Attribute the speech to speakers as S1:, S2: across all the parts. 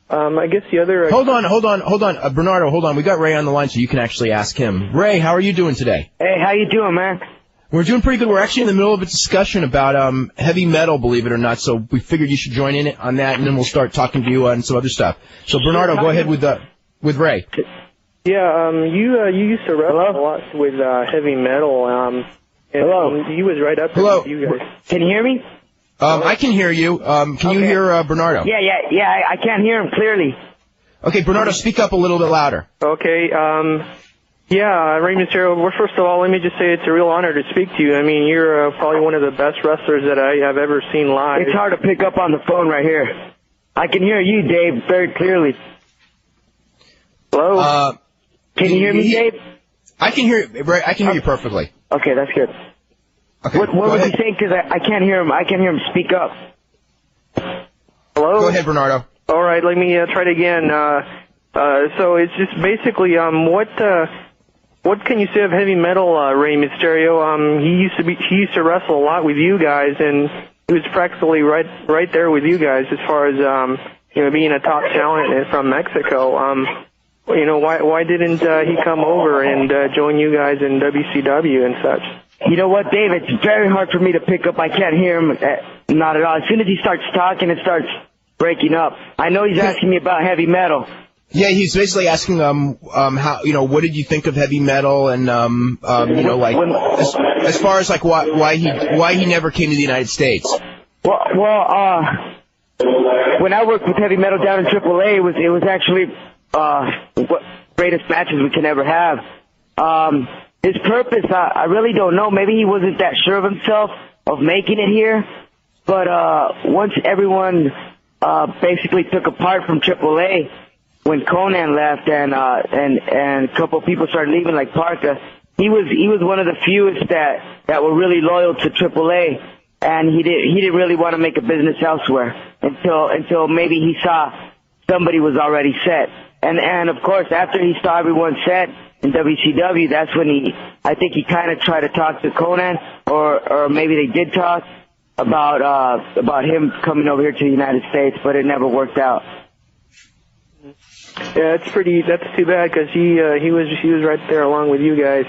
S1: I guess the other...
S2: Hold on. Bernardo, hold on. We got Ray on the line, so you can actually ask him. Ray, how are you doing today?
S3: Hey, how you doing, man?
S2: We're doing pretty good. We're actually in the middle of a discussion about heavy metal, believe it or not, so we figured you should join in on that, and then we'll start talking to you on some other stuff. So, Bernardo, go ahead with Ray.
S1: Yeah, you used to wrestle a lot with heavy metal.
S3: Hello?
S1: He was right up there with you guys.
S3: Can you hear me?
S2: I can hear you. Can you hear Bernardo?
S3: Yeah, I can't hear him clearly.
S2: Okay, Bernardo, speak up a little bit louder.
S1: Okay, Rey Mysterio, well, first of all, let me just say it's a real honor to speak to you. I mean, you're probably one of the best wrestlers that I have ever seen live.
S3: It's hard to pick up on the phone right here. I can hear you, Dave, very clearly. Hello? Can you hear me, Dave?
S2: I can hear you perfectly.
S3: Okay, that's good.
S2: Okay,
S3: what was he saying? Because I can't hear him. I can't hear him speak up.
S1: Hello?
S2: Go ahead, Bernardo.
S1: All right, let me try it again. So it's just basically, what can you say of heavy metal, Rey Mysterio? He used to wrestle a lot with you guys, and he was practically right there with you guys as far as being a top talent from Mexico. Why didn't he come over and join you guys in WCW and such?
S3: You know what, Dave? It's very hard for me to pick up. I can't hear him. Not at all. As soon as he starts talking, it starts breaking up. I know he's asking me about heavy metal.
S2: Yeah, he's basically asking how what did you think of heavy metal, and as far as like why he never came to the United States.
S3: Well, when I worked with heavy metal down in AAA, it was actually what greatest matches we can ever have. His purpose, I really don't know. Maybe he wasn't that sure of himself of making it here. But once everyone basically took apart from AAA, when Conan left and a couple of people started leaving, like Parka, he was one of the fewest that were really loyal to AAA, and he didn't really want to make a business elsewhere until maybe he saw somebody was already set. And of course, after he saw everyone set in WCW, that's when I think he kind of tried to talk to Conan, or maybe they did talk about him coming over here to the United States, but it never worked out.
S1: Yeah, that's too bad, because he was right there along with you guys.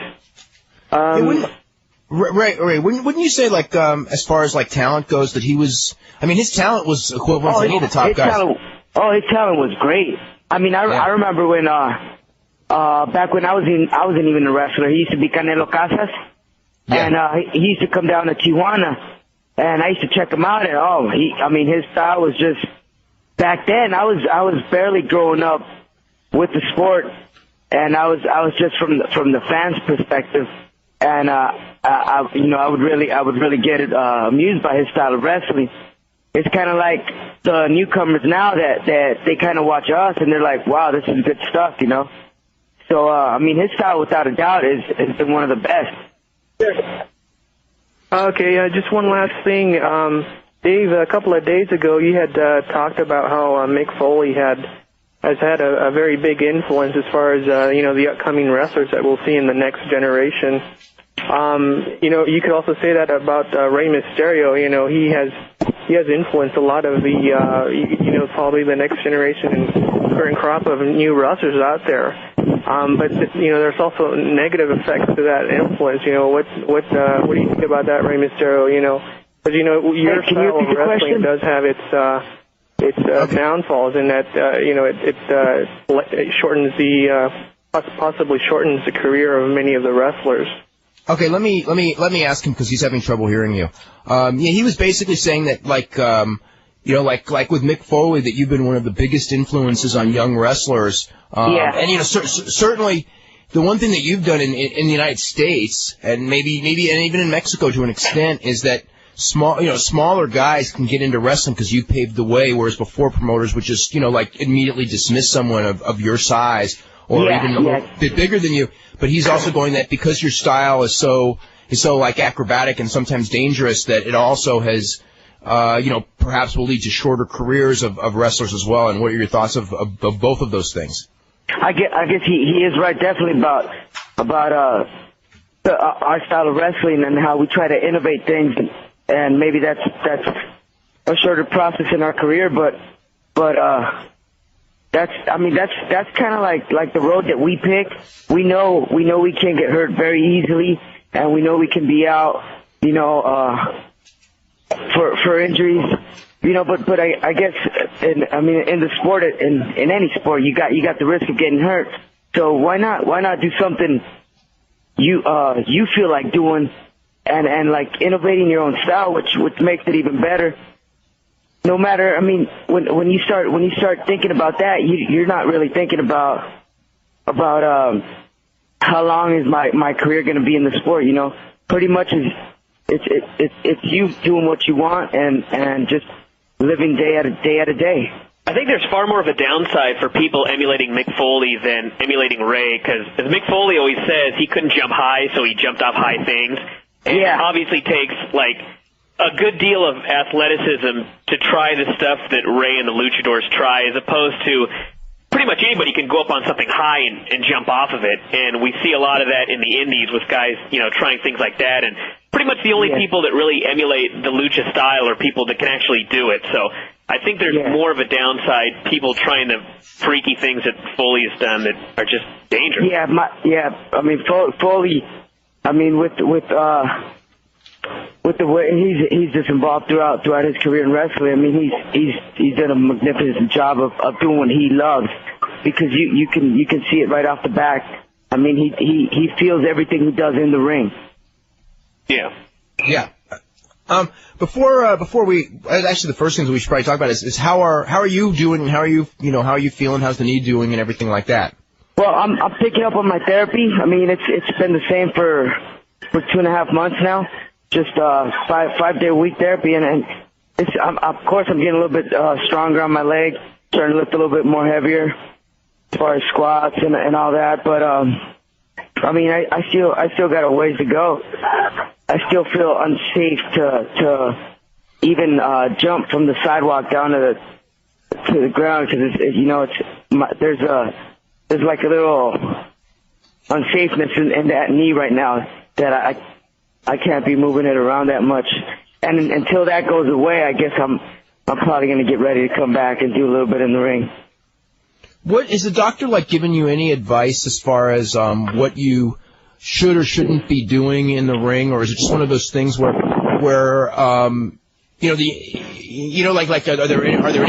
S2: Ray, wouldn't you say, like, as far as like talent goes, that he was? I mean, his talent was equivalent to any of the top guys.
S3: His talent was great. I mean, I remember when back when I wasn't even a wrestler. He used to be Canelo Casas, and he used to come down to Tijuana, and I used to check him out. And his style was just, back then I was barely growing up with the sport, and I was just from the fans' perspective, and I would really get amused by his style of wrestling. It's kind of like the newcomers now that they kind of watch us and they're like, wow, this is good stuff, So, his style, without a doubt, has been one of the best.
S1: Okay, just one last thing. Dave, a couple of days ago, you had talked about how Mick Foley has had a very big influence as far as, the upcoming wrestlers that we'll see in the next generation. You could also say that about Rey Mysterio. He has influenced a lot of the, probably the next generation and current crop of new wrestlers out there. But there's also negative effects to that influence. What do you think about that, Rey Mysterio? Because your style of wrestling does have its downfalls, in that it shortens possibly shortens the career of many of the wrestlers.
S2: Okay, let me ask him, because he's having trouble hearing you. He was basically saying that, like with Mick Foley, that you've been one of the biggest influences on young wrestlers. And certainly the one thing that you've done in the United States, and maybe and even in Mexico to an extent, is that smaller guys can get into wrestling because you paved the way, whereas before promoters would just immediately dismiss someone of your size or even a little bit bigger than you. But he's also going that because your style is so like acrobatic and sometimes dangerous, that it also has perhaps will lead to shorter careers of wrestlers as well. And what are your thoughts of both of those things?
S3: I guess he is right, definitely, about our style of wrestling and how we try to innovate things, and maybe that's a shorter process in our career, but that's kind of like the road that we pick. We know we can't get hurt very easily, and we know we can be out, for injuries, but I guess in the sport, in any sport, you got the risk of getting hurt. So why not do something you feel like doing, and like innovating your own style, which makes it even better. No matter, when you start thinking about that, you're not really thinking about how long is my career going to be in the sport. Pretty much it's you doing what you want and just living day at a day.
S4: I think there's far more of a downside for people emulating Mick Foley than emulating Ray, because as Mick Foley always says, he couldn't jump high, so he jumped off high things. And it obviously takes like a good deal of athleticism to try the stuff that Ray and the Luchadors try, as opposed to pretty much anybody can go up on something high and jump off of it. And we see a lot of that in the indies with guys, trying things like that. And pretty much the only people that really emulate the lucha style are people that can actually do it. So I think there's more of a downside, people trying the freaky things that Foley has done that are just dangerous.
S3: Foley, with the way he's just involved throughout his career in wrestling. He's done a magnificent job of doing what he loves, because you can see it right off the bat. He feels everything he does in the ring.
S4: Yeah.
S2: Before we actually, the first things we should probably talk about is how are you doing, and how are you feeling, how's the knee doing, and everything like that.
S3: Well, I'm picking up on my therapy. It's been the same for 2.5 months now. Just 5 day a week therapy, and of course I'm getting a little bit stronger on my leg, starting to lift a little bit more heavier as far as squats and all that. But I still got a ways to go. I still feel unsafe to even jump from the sidewalk down to the ground, because there's like a little unsafeness in that knee right now that I can't be moving it around that much. And until that goes away, I guess I'm probably going to get ready to come back and do a little bit in the ring.
S2: What is the doctor giving you any advice as far as what you should or shouldn't be doing in the ring, or is it just one of those things where are there any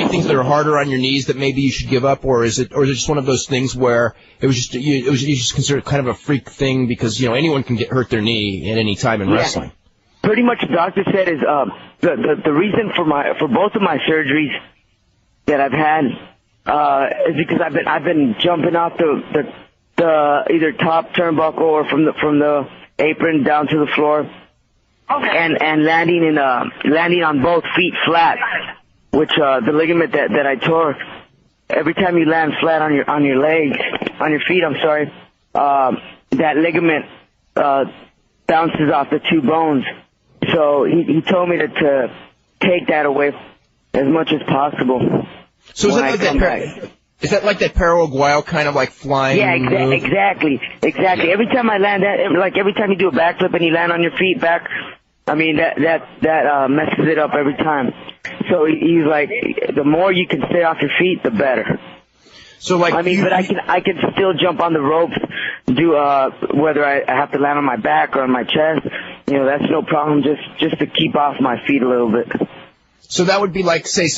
S2: things that are harder on your knees that maybe you should give up, or is it just one of those things where you just consider it kind of a freak thing because anyone can hurt their knee at any time in wrestling?
S3: Pretty much, the doctor said is the reason for both of my surgeries that I've had is because I've been jumping off the either top turnbuckle or from the apron down to the floor. Okay. And landing on both feet flat, which the ligament that I tore. Every time you land flat on your feet, that ligament bounces off the two bones. So he told me to take that away as much as possible.
S2: So is that like that Paraguayo kind of like flying?
S3: Yeah, exactly. Every time I land every time you do a backflip and you land on your feet back, that messes it up every time. So he's like, the more you can stay off your feet, the better.
S2: So but
S3: I can still jump on the ropes, do whether I have to land on my back or on my chest. That's no problem. Just to keep off my feet a little bit.
S2: So that would be like, say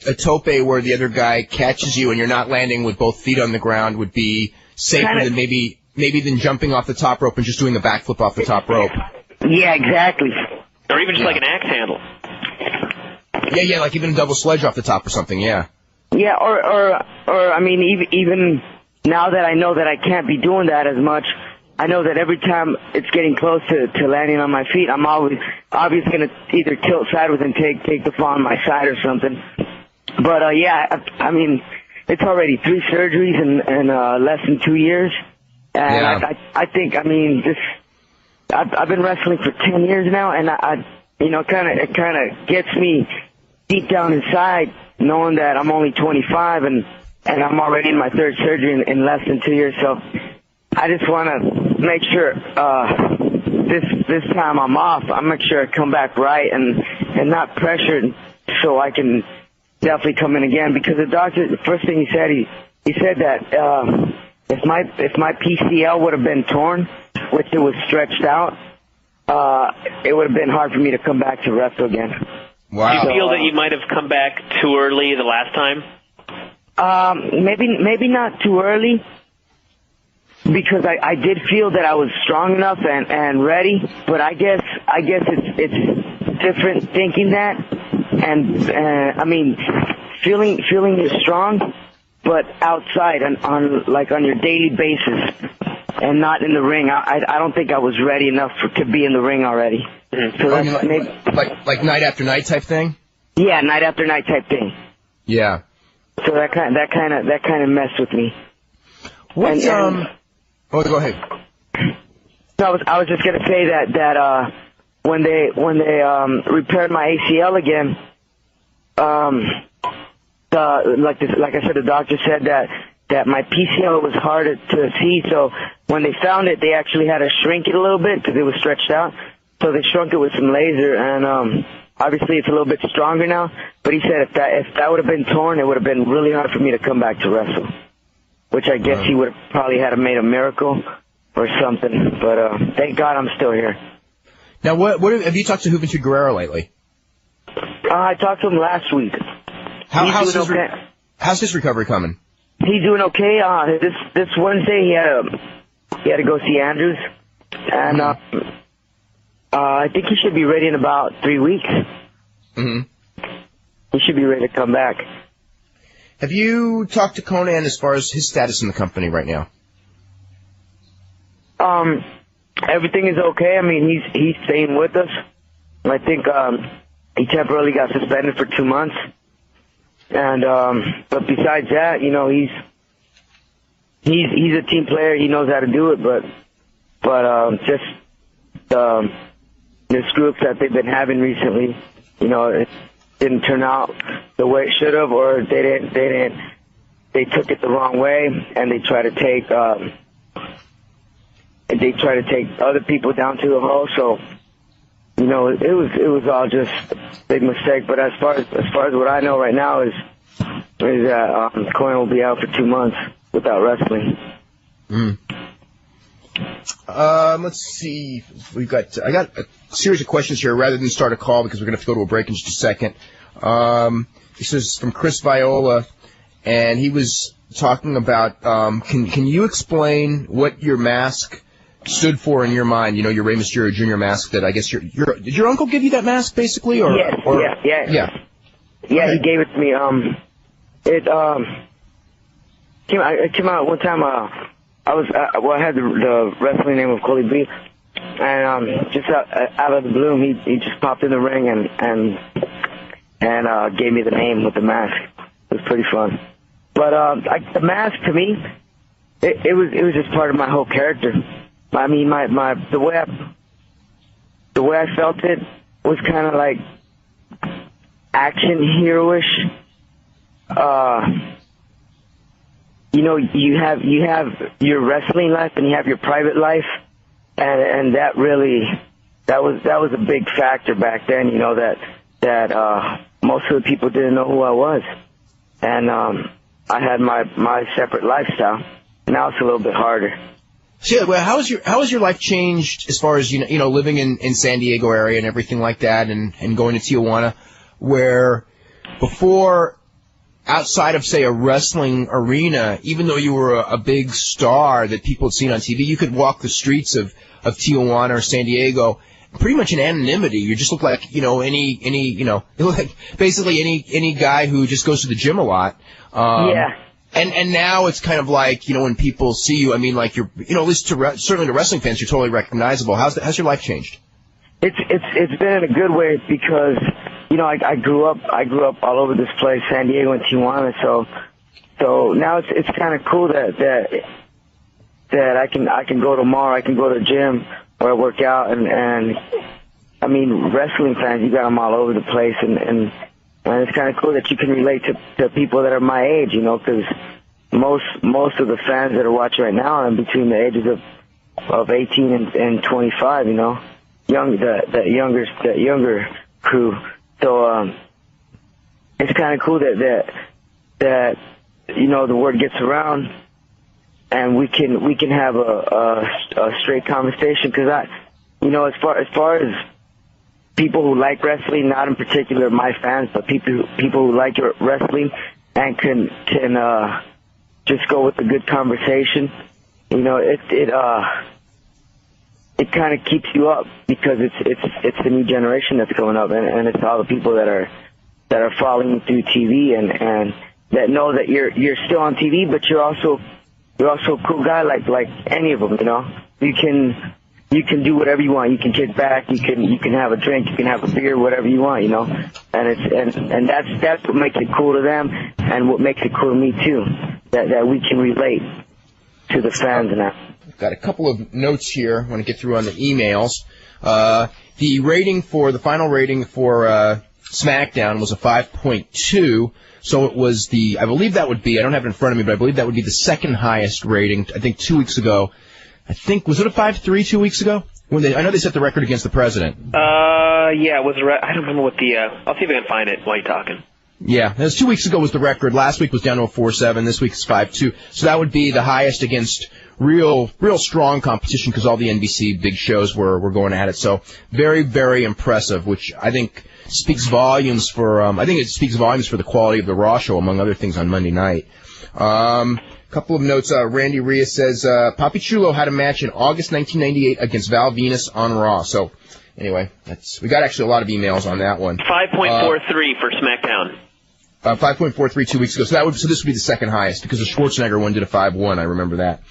S2: a tope where the other guy catches you and you're not landing with both feet on the ground would be safer than maybe than jumping off the top rope and just doing a backflip off the top rope. Yeah,
S3: exactly.
S4: Or even just like an axe handle.
S2: Yeah, like even a double sledge off the top or something, yeah.
S3: Yeah, or even now that I know that I can't be doing that as much, I know that every time it's getting close to landing on my feet, I'm obviously going to either tilt sideways and take the fall on my side or something. But it's already 3 surgeries in less than 2 years, and I think I've been wrestling for 10 years now, and it kind of gets me deep down inside knowing that I'm only 25 and I'm already in my 3rd surgery in less than 2 years. So I just want to make sure this time I'm off, I make sure I come back right and not pressured, so I can definitely come in again, because the doctor, the first thing he said that if my PCL would have been torn, which it was stretched out, it would have been hard for me to come back to wrestle again.
S2: Wow.
S4: Do you feel that you might have come back too early the last time?
S3: Maybe not too early, because I did feel that I was strong enough and ready, but I guess it's different thinking that, and I mean, feeling you're strong, but outside on your daily basis, and not in the ring. I don't think I was ready enough to be in the ring already.
S4: Mm-hmm.
S3: So that's
S2: like night after night type thing.
S3: Yeah, night after night type thing.
S2: Yeah.
S3: So that kind of messed with me.
S2: What's Oh, go ahead.
S3: So I was just gonna say that when they repaired my ACL again, like I said, the doctor said that my PCL was harder to see. So when they found it, they actually had to shrink it a little bit because it was stretched out. So they shrunk it with some laser, and obviously it's a little bit stronger now. But he said if that would have been torn, it would have been really hard for me to come back to wrestle. Which I guess he would have probably had to made a miracle or something. But thank God I'm still here.
S2: Now, what have you talked to Juventud Guerrero lately?
S3: I talked to him last week.
S2: How's his recovery coming?
S3: He's doing okay. This Wednesday he had to go see Andrews, and I think he should be ready in about 3 weeks.
S2: Mm-hmm.
S3: He should be ready to come back.
S2: Have you talked to Conan as far as his status in the company right now?
S3: Everything is okay. I mean, he's staying with us. I think he temporarily got suspended for 2 months. And but besides that, you know, he's a team player. He knows how to do it. But just the screw-ups that they've been having recently, you know, it didn't turn out the way it should have, or they took it the wrong way, and they try to take other people down to the hole. So, you know, it was all just a big mistake. But as far as what I know right now is that Cohen will be out for 2 months without wrestling.
S2: Let's see. I got a series of questions here rather than start a call because we're going to have to go to a break in just a second. This is from Chris Viola, and he was talking about, can you explain what your mask stood for in your mind? You know, your Rey Mysterio Jr. mask that I guess did your uncle give you that mask basically? Or,
S3: yes, yeah. Yeah, he gave it to me. It came out one time. I had the wrestling name of Coley B, and just out of the blue, he just popped in the ring and gave me the name with the mask. It was pretty fun. But the mask to me, it was just part of my whole character. I mean, the way I felt it was kind of like action hero-ish. You know, you have your wrestling life and you have your private life, and that was a big factor back then. You know, that most of the people didn't know who I was, and I had my separate lifestyle. Now it's a little bit harder.
S2: So, yeah, well, how has your life changed as far as you know living in San Diego area and everything like that, and going to Tijuana, where before, outside of say a wrestling arena, even though you were a big star that people had seen on TV, you could walk the streets of Tijuana or San Diego pretty much in anonymity. You just look like, you know, any you know, you look like basically any guy who just goes to the gym a lot.
S3: Yeah.
S2: And now it's kind of like, you know, when people see you, I mean, like you're, you know, at least certainly to wrestling fans, you're totally recognizable. How's your life changed?
S3: It's been in a good way because, you know, I grew up all over this place, San Diego and Tijuana. So now it's kind of cool that I can go tomorrow. I can go to the gym or I work out, and I mean, wrestling fans, you got them all over the place, and it's kind of cool that you can relate to people that are my age, you know, because most of the fans that are watching right now are between the ages of 18 and 25, you know, the younger crew. So it's kind of cool that you know, the word gets around, and we can have a straight conversation. Because you know, as far as people who like wrestling, not in particular my fans, but people who like wrestling and can just go with a good conversation, you know, it kind of keeps you up, because it's the new generation that's going up, and it's all the people that are following you through TV and that know that you're still on TV, but you're also a cool guy like any of them. You know, you can do whatever you want. You can kick back. You can have a drink. You can have a beer, whatever you want. You know, and that's what makes it cool to them, and what makes it cool to me too. That we can relate to the fans and that.
S2: I've got a couple of notes here I want to get through on the emails. The final rating for SmackDown was a 5.2. So it was I believe that would be, I don't have it in front of me, but I believe that would be the second highest rating, I think 2 weeks ago. Was it a 5.3 2 weeks ago? I know they set the record against the president.
S4: Yeah, it was, I don't remember what I'll see if I can find it while you're talking.
S2: Yeah, it was 2 weeks ago was the record. Last week was down to a 4.7. This week is 5.2. So that would be the highest against real strong competition, because all the NBC big shows were going at it. So very, very impressive, which I think speaks volumes for the quality of the Raw show, among other things, on Monday night. Couple of notes. Randy Reyes says Papi Chulo had a match in August 1998 against Val Venus on Raw. So anyway, we got actually a lot of emails on that one.
S4: 5.43 for SmackDown.
S2: 5.43 2 weeks ago. So this would be the second highest, because the Schwarzenegger one did a 5.1. I remember that.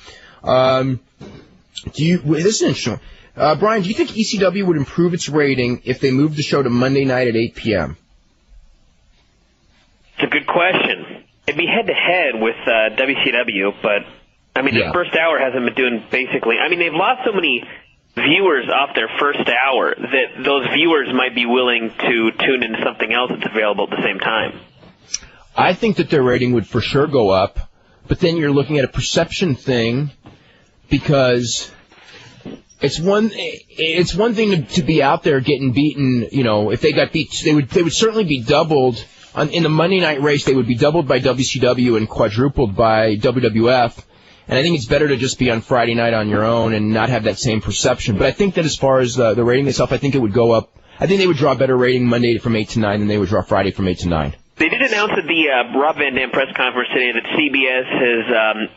S2: This is interesting. Bryan, do you think ECW would improve its rating if they moved the show to Monday night at 8 p.m.?
S4: It's a good question. It'd be head-to-head with WCW, but, I mean, the first hour hasn't been doing basically... I mean, they've lost so many viewers off their first hour that those viewers might be willing to tune into something else that's available at the same time.
S2: I think that their rating would for sure go up, but then you're looking at a perception thing, because... It's one thing to be out there getting beaten. You know, if they got beat, they would certainly be doubled in the Monday night race. They would be doubled by WCW and quadrupled by WWF. And I think it's better to just be on Friday night on your own and not have that same perception. But I think that as far as the rating itself, I think it would go up. I think they would draw a better rating Monday from 8 to 9 than they would draw Friday from 8 to 9.
S4: They did announce at the Rob Van Dam press conference today that CBS has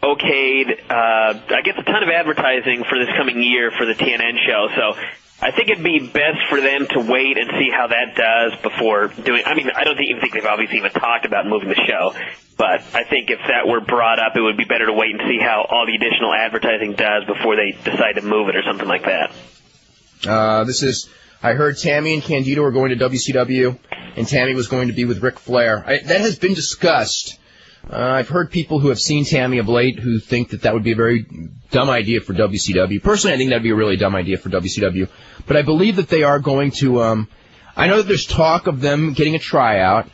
S4: okayed, I guess, a ton of advertising for this coming year for the TNN show. So I think it'd be best for them to wait and see how that does before doing. I mean, I don't even think they've obviously even talked about moving the show, but I think if that were brought up, it would be better to wait and see how all the additional advertising does before they decide to move it or something like that.
S2: I heard Tammy and Candido are going to WCW, and Tammy was going to be with Ric Flair. That has been discussed. I've heard people who have seen Tammy of late who think that would be a very dumb idea for WCW. Personally, I think that would be a really dumb idea for WCW. But I believe that they are going to... I know that there's talk of them getting a tryout.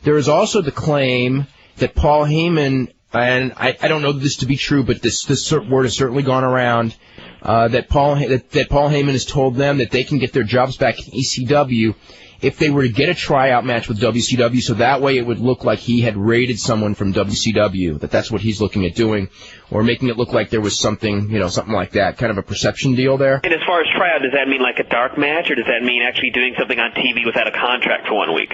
S2: There is also the claim that Paul Heyman... And I don't know this to be true, but this word has certainly gone around... that Paul Heyman has told them that they can get their jobs back in ECW if they were to get a tryout match with WCW, so that way it would look like he had raided someone from WCW, that's what he's looking at doing, or making it look like there was something like that, kind of a perception deal there.
S4: And as far as tryout, does that mean like a dark match, or does that mean actually doing something on TV without a contract for 1 week?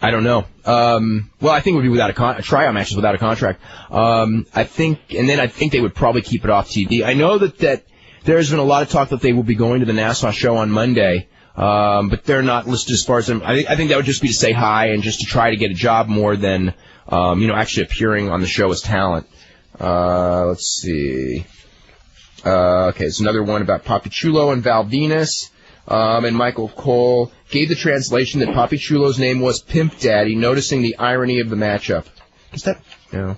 S2: I don't know. Well, I think it would be without a tryout matches without a contract. I think they would probably keep it off TV. I know that there's been a lot of talk that they will be going to the Nassau show on Monday, but they're not listed as far as them. I think that would just be to say hi and just to try to get a job more than, actually appearing on the show as talent. Let's see. Okay, there's another one about Papi Chulo and Val Venus. And Michael Cole gave the translation that Papi Chulo's name was Pimp Daddy, noticing the irony of the matchup. Is that... No.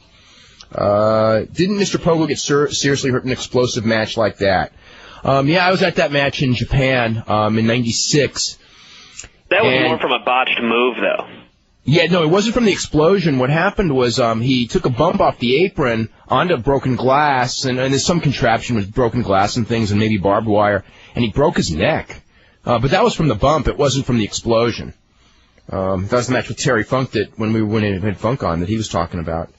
S2: Didn't Mr. Pogo get seriously hurt in an explosive match like that? I was at that match in Japan in '96.
S4: That was more from a botched move, though.
S2: Yeah, no, it wasn't from the explosion. What happened was he took a bump off the apron onto broken glass, and there's some contraption with broken glass and things and maybe barbed wire, and he broke his neck. But that was from the bump. It wasn't from the explosion. That was the match with Terry Funk that when we went in and had Funk on that he was talking about.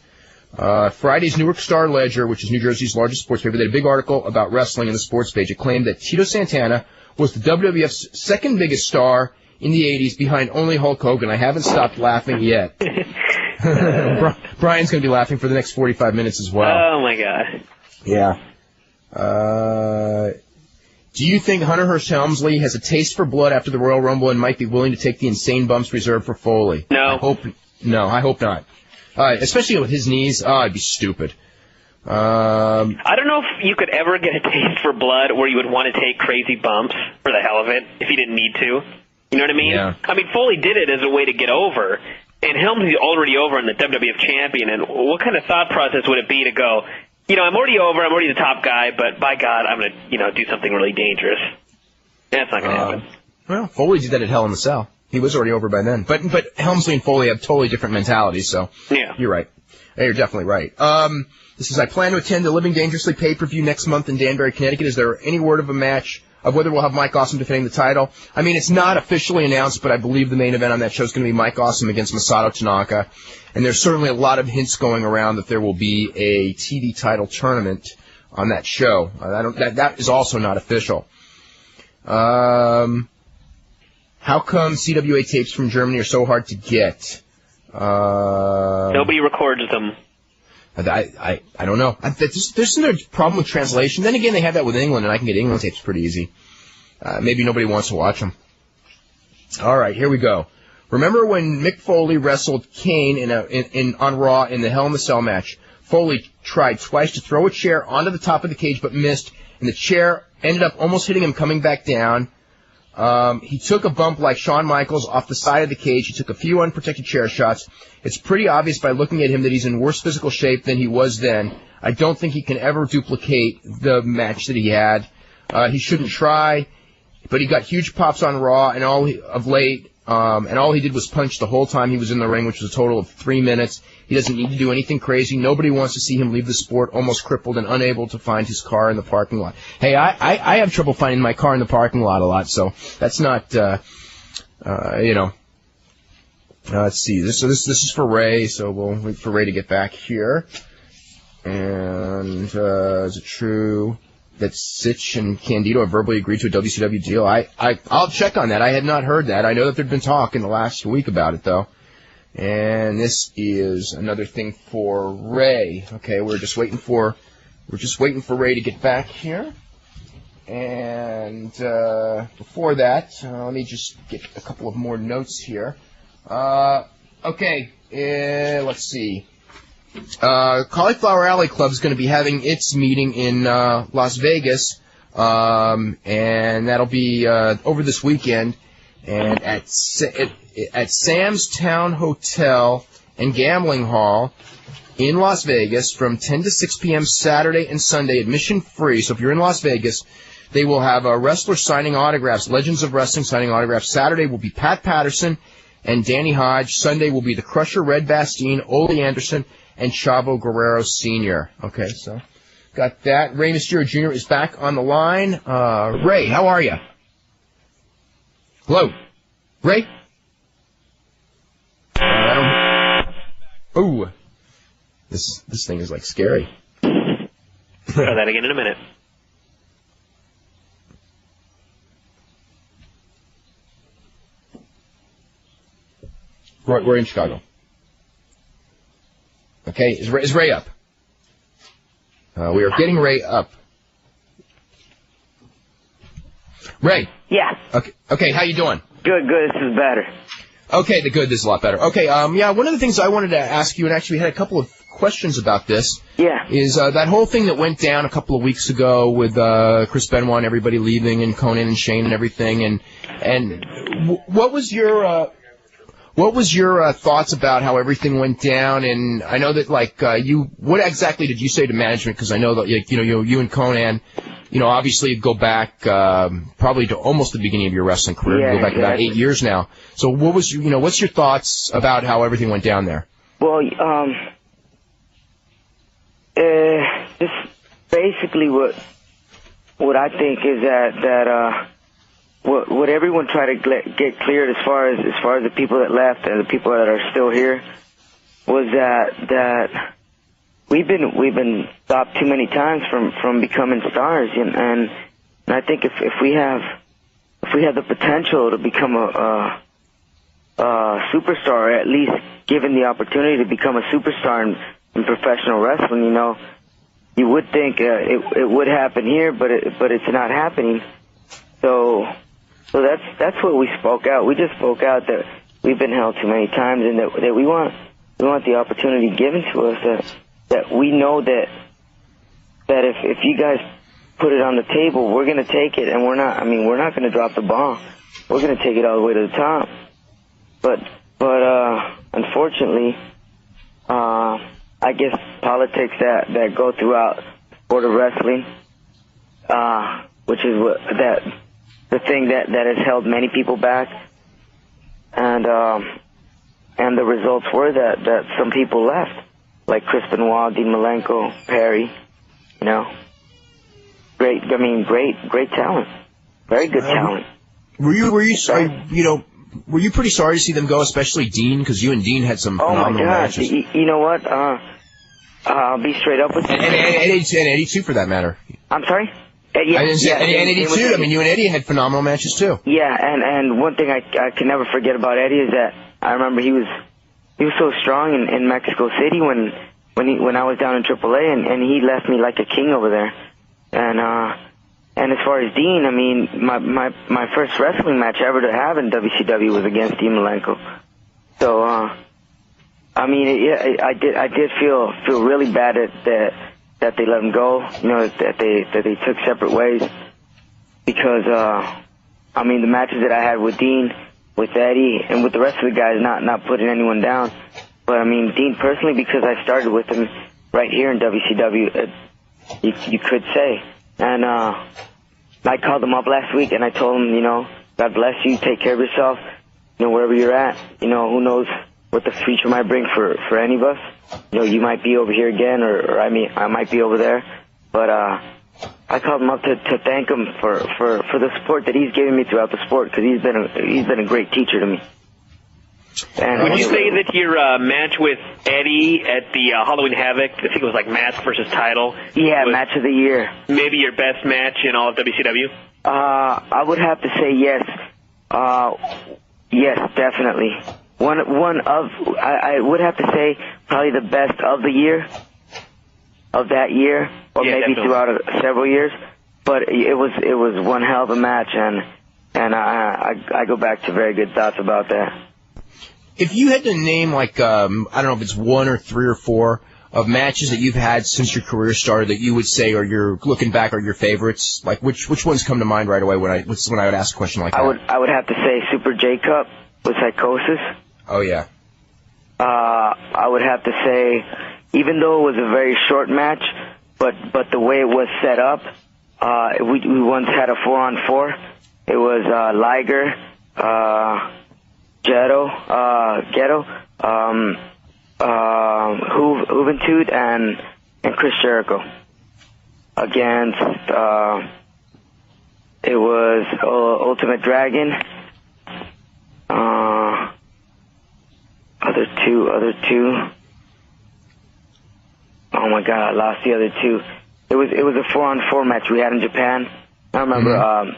S2: Friday's Newark Star-Ledger, which is New Jersey's largest sports paper, they had a big article about wrestling in the sports page. It claimed that Tito Santana was the WWF's second biggest star in the 80s behind only Hulk Hogan. I haven't stopped laughing yet. Bryan's going to be laughing for the next 45 minutes as well.
S4: Oh, my God.
S2: Yeah. Do you think Hunter Hearst Helmsley has a taste for blood after the Royal Rumble and might be willing to take the insane bumps reserved for Foley?
S4: No.
S2: I hope not. Especially with his knees. It'd be stupid.
S4: I don't know if you could ever get a taste for blood where you would want to take crazy bumps for the hell of it if you didn't need to. You know what I mean?
S2: Yeah.
S4: I mean, Foley did it as a way to get over, and Helmsley's already over and the WWF champion, and what kind of thought process would it be to go, I'm already over, I'm already the top guy, but by God, I'm going to, do something really dangerous. That's not going to happen.
S2: Well, Foley did that at Hell in the Cell. He was already over by then. But Helmsley and Foley have totally different mentalities, so
S4: yeah.
S2: You're right. You're definitely right. This is, I plan to attend the Living Dangerously pay-per-view next month in Danbury, Connecticut. Is there any word of a match of whether we'll have Mike Awesome defending the title? I mean, it's not officially announced, but I believe the main event on that show is going to be Mike Awesome against Masato Tanaka. And there's certainly a lot of hints going around that there will be a TV title tournament on that show. That is also not official. How come CWA tapes from Germany are so hard to get?
S4: Nobody records them.
S2: I don't know. There's no problem with translation. Then again, they have that with England, and I can get England tapes pretty easy. Maybe nobody wants to watch them. All right, here we go. Remember when Mick Foley wrestled Kane on Raw in the Hell in the Cell match? Foley tried twice to throw a chair onto the top of the cage, but missed, and the chair ended up almost hitting him coming back down. He took a bump like Shawn Michaels off the side of the cage. He took a few unprotected chair shots. It's pretty obvious by looking at him that he's in worse physical shape than he was then. I don't think he can ever duplicate the match that he had. He shouldn't try, but he got huge pops on Raw and all he did was punch the whole time he was in the ring, which was a total of 3 minutes. He doesn't need to do anything crazy. Nobody wants to see him leave the sport almost crippled and unable to find his car in the parking lot. Hey, I have trouble finding my car in the parking lot a lot, so that's not, let's see. This is for Ray, so we'll wait for Ray to get back here. And is it true that Sitch and Candido have verbally agreed to a WCW deal? I'll check on that. I had not heard that. I know that there'd been talk in the last week about it, though. And this is another thing for Ray. Okay, we're just waiting for Ray to get back here. And before that, let me just get a couple of more notes here. Okay, let's see. Cauliflower Alley Club is going to be having its meeting in Las Vegas, and that'll be over this weekend, and at Sam's Town Hotel and Gambling Hall in Las Vegas from 10 to 6 p.m. Saturday and Sunday, admission free. So if you're in Las Vegas, they will have wrestlers signing autographs, Legends of Wrestling signing autographs. Saturday will be Pat Patterson and Danny Hodge. Sunday will be the Crusher, Red Bastien, Ole Anderson, and Chavo Guerrero Sr. Okay, so got that. Rey Mysterio Jr. is back on the line. Ray, how are you? Hello? Ray? Oh, this thing is like scary.
S4: Try that again in a minute.
S2: We're in Chicago. Okay, is Ray up? We are getting Ray up. Ray.
S3: Yeah.
S2: Okay, how you doing?
S3: Good. This is better.
S2: Okay, this is a lot better. Okay, one of the things I wanted to ask you, and actually we had a couple of questions about this.
S3: Yeah.
S2: Is that whole thing that went down a couple of weeks ago with Chris Benoit and everybody leaving, and Conan and Shane and everything, and what was your thoughts about how everything went down? And I know that what exactly did you say to management? Because I know that you and Conan, obviously go back probably to almost the beginning of your wrestling career.
S3: Yeah,
S2: you go back about 8 years now. So what was what's your thoughts about how everything went down there?
S3: Well, just basically what I think is that what everyone tried to get cleared as far as the people that left and the people that are still here was that we've been stopped too many times from becoming stars, and I think if we have the potential to become a superstar, or at least given the opportunity to become a superstar in professional wrestling, you would think it would happen here, but it's not happening. So that's what we spoke out. We just spoke out that we've been held too many times, and that we want the opportunity given to us. That we know that if you guys put it on the table, we're going to take it, and we're not going to drop the ball. We're going to take it all the way to the top. But unfortunately, I guess politics that go throughout the sport of wrestling, which is the thing that has held many people back, and the results were that some people left, like Chris Benoit, Dean Malenko, Perry, great talent, very good talent.
S2: Were you sorry? Were you pretty sorry to see them go, especially Dean, because you and Dean had some phenomenal matches?
S3: You know what? I'll be straight up with you.
S2: And Eddie too, for that matter.
S3: I'm sorry?
S2: And Eddie too. I mean, you and Eddie had phenomenal matches too.
S3: Yeah, and one thing I can never forget about Eddie is that I remember he was so strong in Mexico City when I was down in AAA, and he left me like a king over there. And as far as Dean, I mean, my first wrestling match ever to have in WCW was against Dean Malenko. So I mean, I did feel really bad that they let him go. That they took separate ways, because I mean, the matches that I had with Dean, with Eddie, and with the rest of the guys, not putting anyone down, but I mean, Dean personally, because I started with him right here in WCW, you could say. And I called him up last week, and I told him, God bless you, take care of yourself, wherever you're at, who knows what the future might bring for any of us. You might be over here again, or I might be over there, but I called him up to thank him for the support that he's given me throughout the sport, because he's been a great teacher to me. And
S4: would you say that your match with Eddie at the Halloween Havoc, I think it was like mask versus title?
S3: Yeah, match of the year.
S4: Maybe your best match in all of WCW?
S3: I would have to say yes. Yes, definitely. I would have to say probably the best of the year, of that year, or maybe definitely throughout several years. But it was one hell of a match, and I go back to very good thoughts about that.
S2: If you had to name, like, I don't know if it's one or three or four of matches that you've had since your career started that you would say, or you're looking back, are your favorites, like which ones come to mind right away when I would ask a question like that?
S3: I would have to say Super J Cup with Psychosis.
S2: Oh yeah.
S3: I would have to say, even though it was a very short match, but the way it was set up, we once had a 4-on-4. It was Liger, Ghetto, Juventud, and Chris Jericho against, it was Ultimate Dragon, other two. Oh my God, I lost the other two. It was a 4-on-4 match we had in Japan. I remember,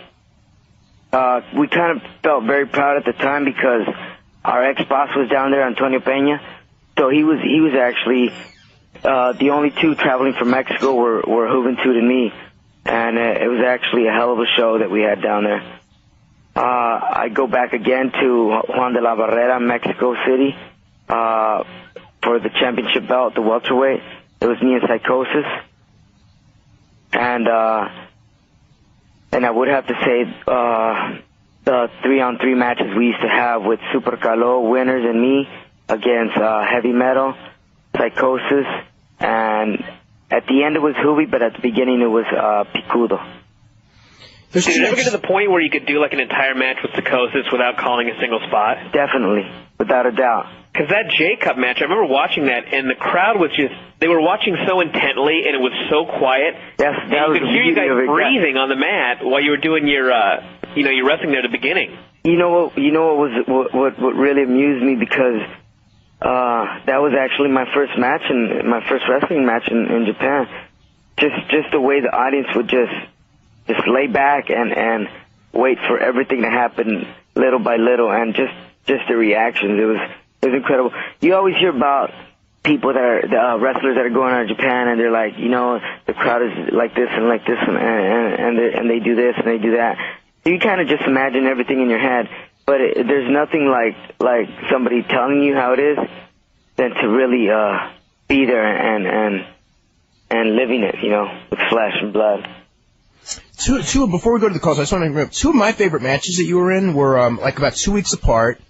S3: we kind of felt very proud at the time because our ex-boss was down there, Antonio Peña. So he was actually the only two traveling from Mexico were Juventud and me, and it was actually a hell of a show that we had down there. I go back again to Juan de la Barrera, Mexico City, for the championship belt, the welterweight. It was me and Psychosis, and I would have to say the 3-on-3 matches we used to have with Super Calo, Winners, and me against Heavy Metal, Psychosis, and at the end it was Juvi, but at the beginning it was Picudo.
S4: Did you ever get to the point where you could do like an entire match with Psychosis without calling a single spot?
S3: Definitely, without a doubt.
S4: Because that J-Cup match, I remember watching that, and the crowd was just, they were watching so intently, and it was so quiet.
S3: Yes,
S4: and you could hear you guys breathing on the mat while you were doing your you're wrestling there at the beginning.
S3: You know what really amused me, because that was actually my first wrestling match in Japan. Just the way the audience would just lay back and wait for everything to happen little by little, and just the reactions. It was incredible. You always hear about people that are wrestlers that are going out of Japan, and they're like, the crowd is like this and like this, and they do this and they do that. You kind of just imagine everything in your head, but there's nothing like somebody telling you how it is than to really be there and living it, with flesh and blood.
S2: Two. Before we go to the calls, I just want to bring up two of my favorite matches that you were in were like about 2 weeks apart,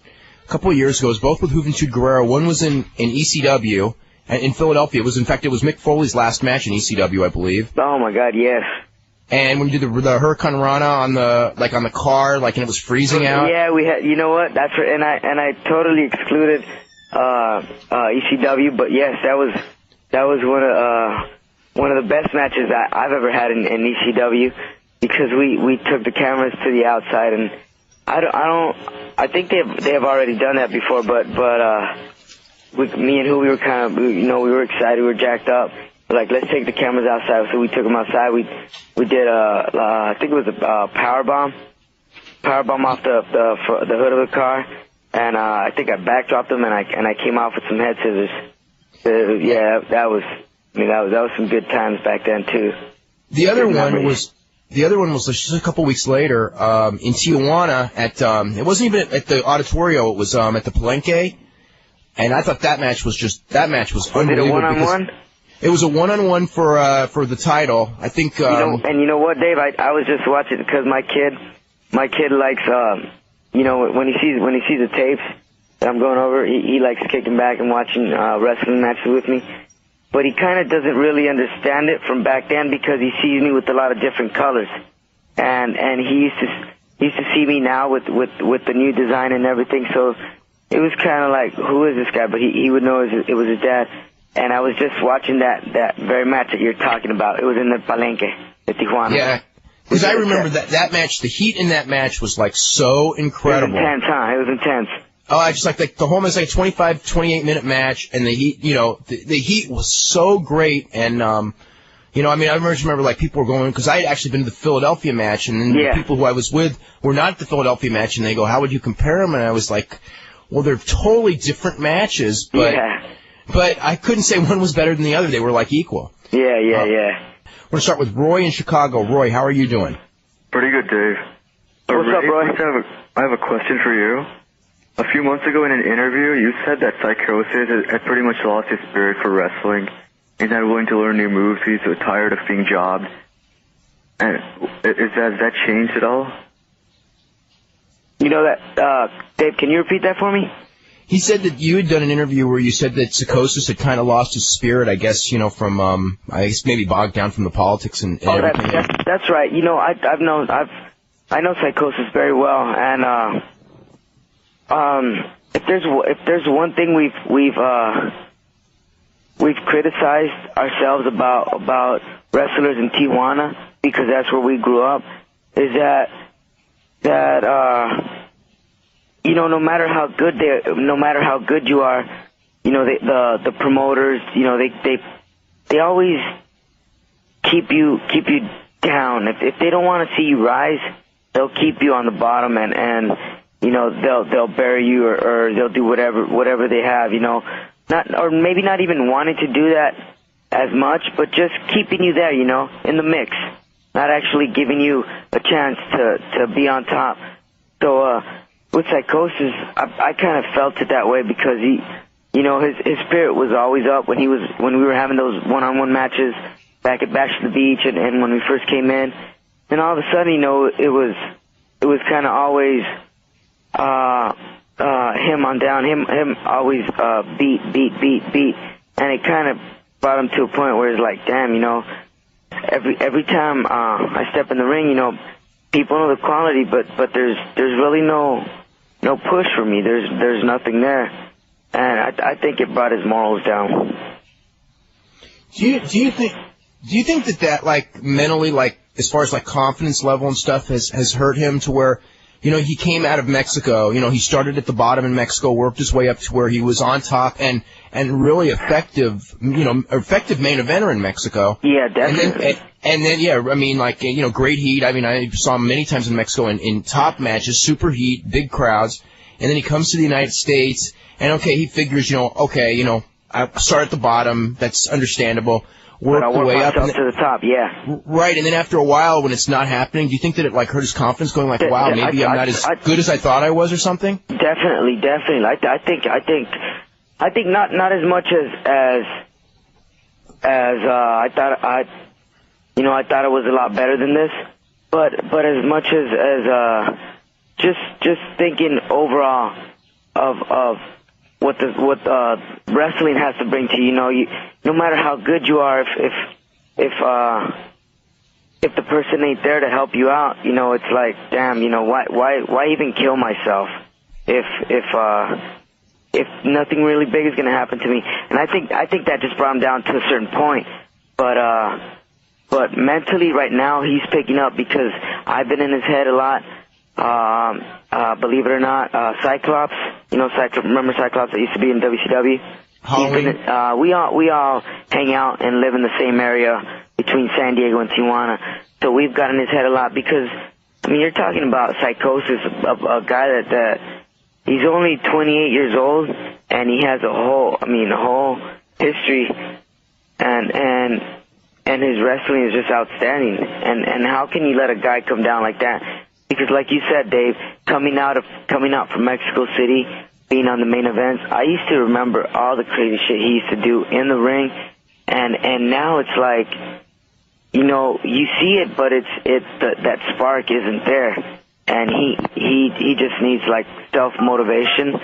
S2: a couple of years ago. It was both with Juventud Guerrero. One was in ECW in Philadelphia. It was Mick Foley's last match in ECW, I believe.
S3: Oh my God, yes.
S2: And when you did the Hurricane Rana on the car, and it was freezing out.
S3: Yeah, we had. You know what? That's right. And I totally excluded ECW, but yes, that was one of the best matches I've ever had in ECW, because we took the cameras to the outside, and I think they have already done that before, but me and we were kind of, we were excited, we were jacked up. Like, let's take the cameras outside. So we took them outside. We did I think it was a power bomb off the hood of the car, and I think I backdropped them, and I came off with some head scissors. Yeah, that was some good times back then too.
S2: The other one was just a couple weeks later in Tijuana at it wasn't even at the Auditorio, it was at the Palenque, and I thought that match was unbelievable.
S3: Was it a one-on-one?
S2: It was a one-on-one for the title. I think.
S3: And you know what, Dave? I was just watching because my kid likes when he sees the tapes that I'm going over, he likes kicking back and watching wrestling matches with me. But he kind of doesn't really understand it from back then, because he sees me with a lot of different colors, and he used to see me now with the new design and everything. So it was kind of like, who is this guy? But he would know it was his dad. And I was just watching that very match that you're talking about. It was in the Palenque, at Tijuana.
S2: Yeah, because I remember that match. The heat in that match was so incredible.
S3: It was intense, huh? It was intense.
S2: Oh, I just like the whole match, 25, 28-minute match, and the heat. The heat was so great, and I remember people were going, because I had actually been to the Philadelphia match, and then the people who I was with were not at the Philadelphia match, and they go, "How would you compare them?" And I was like, "Well, they're totally different matches, but."
S3: Yeah.
S2: But I couldn't say one was better than the other. They were equal.
S3: Yeah.
S2: We're going to start with Roy in Chicago. Roy, how are you doing?
S5: Pretty good, Dave.
S3: What's up, Roy?
S5: I have a question for you. A few months ago in an interview, you said that Psychosis had pretty much lost his spirit for wrestling. He's not willing to learn new moves. He's so tired of being jobbed. And has that changed at all?
S3: Dave, can you repeat that for me?
S2: He said that you had done an interview where you said that Psychosis had kind of lost his spirit, I guess, from, maybe bogged down from the politics and everything.
S3: That's right. I know Psychosis very well, and if there's one thing we've criticized ourselves about wrestlers in Tijuana, because that's where we grew up, is that no matter how good you are, the promoters, they always keep you down. If they don't want to see you rise, they'll keep you on the bottom, and they'll bury you, or they'll do whatever they have, or maybe not even wanting to do that as much, but just keeping you there, in the mix, not actually giving you a chance to be on top. So with Psychosis, I kind of felt it that way, because his spirit was always up when we were having those one-on-one matches back at Bash to the Beach, and when we first came in, and all of a sudden, it was kind of always him on down, him always beat, and it kind of brought him to a point where it's like, damn, every time I step in the ring, people know the quality, but there's really no push for me. There's nothing there, and I think it brought his morals down.
S2: Do you Do you think that like mentally, like as far as like confidence level and stuff has hurt him to where, you know, he came out of Mexico, you know, he started at the bottom in Mexico, worked his way up to where he was on top and really effective main eventer in Mexico.
S3: Yeah, definitely.
S2: And then, yeah, I mean, like, you know, great heat. I mean, I saw him many times in Mexico in top matches, super heat, big crowds. And then he comes to the United States, and okay, he figures, you know, okay, you know, I start at the bottom, that's understandable. Work the way up
S3: to the top, yeah.
S2: Right, and then after a while, when it's not happening, do you think that it like hurt his confidence, going like, wow, maybe I'm not as good as I thought I was, or something?
S3: Definitely. I think not as much as I thought. I thought it was a lot better than this, but as much as just thinking overall of what wrestling has to bring to you. You know, no matter how good you are, if the person ain't there to help you out, you know, it's like, damn, you know, why even kill myself if nothing really big is going to happen to me? And I think that just brought him down to a certain point. But mentally right now he's picking up because I've been in his head a lot. Believe it or not, Cyclops, you know, remember Cyclops that used to be in WCW? We all hang out and live in the same area between San Diego and Tijuana. So we've got in his head a lot because, I mean, you're talking about psychosis, a guy that he's only 28 years old and he has a whole history and his wrestling is just outstanding. And how can you let a guy come down like that? Because like you said, Dave, coming out from Mexico City, being on the main events, I used to remember all the crazy shit he used to do in the ring, and now it's like, you know, you see it, but that spark isn't there, and he just needs like self motivation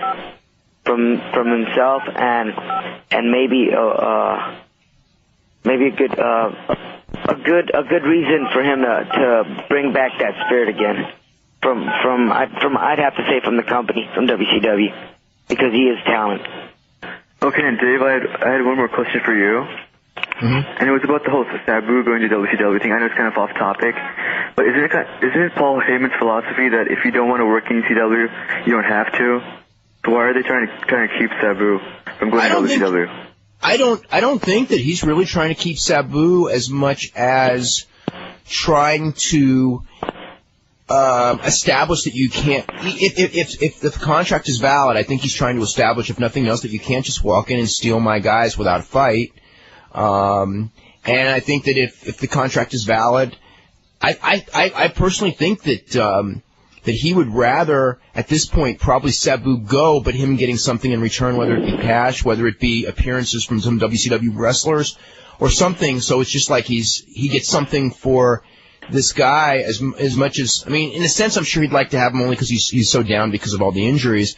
S3: from himself, and maybe a good reason for him to bring back that spirit again I'd have to say from the company, from WCW, because he is talent.
S5: Okay, and Dave, I had one more question for you. Mm-hmm. And it was about the whole Sabu going to WCW thing. I know it's kind of off topic, but isn't it Paul Heyman's philosophy that if you don't want to work in ECW, you don't have to? So why are they trying to keep Sabu from going to WCW?
S2: I don't think that he's really trying to keep Sabu as much as trying to establish that you can't. If the contract is valid, I think he's trying to establish, if nothing else, that you can't just walk in and steal my guys without a fight. And I think that if the contract is valid, I personally think that he would rather, at this point, probably Sabu go, but him getting something in return, whether it be cash, whether it be appearances from some WCW wrestlers, or something. So it's just like he gets something for this guy as much as, I mean, in a sense, I'm sure he'd like to have him only because he's so down because of all the injuries.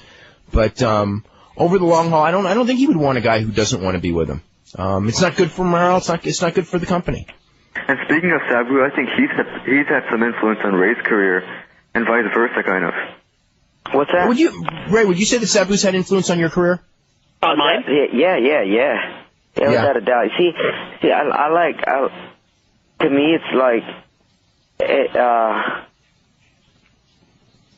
S2: But over the long haul, I don't think he would want a guy who doesn't want to be with him. It's not good for morale. It's not good for the company.
S5: And speaking of Sabu, I think he's had some influence on Ray's career, and vice versa, kind of.
S3: What's that?
S2: Would you say that Sabu's had influence on your career?
S4: On mine?
S3: Yeah. Without a doubt. See, I like. To me, it's like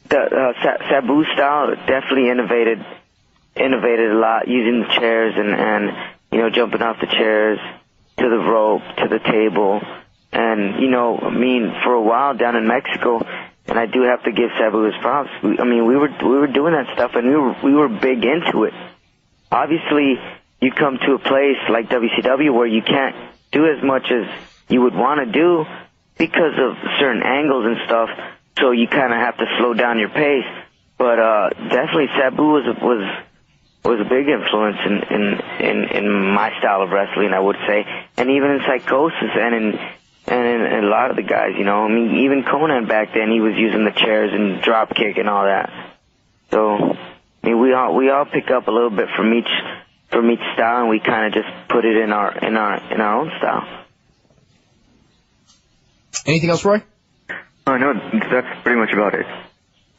S3: the Sabu style definitely innovated a lot, using the chairs and you know, jumping off the chairs to the rope to the table, and you know, I mean, for a while down in Mexico. And I do have to give Sabu his props. We were doing that stuff, and we were big into it. Obviously, you come to a place like WCW where you can't do as much as you would want to do because of certain angles and stuff. So you kind of have to slow down your pace. But definitely, Sabu was a big influence in my style of wrestling, I would say, and even in Psychosis and in a lot of the guys, you know, I mean, even Conan back then, he was using the chairs and drop kick and all that. So, I mean, we all pick up a little bit from each style, and we kind of just put it in our own style.
S2: Anything else, Roy?
S5: No, that's pretty much about it.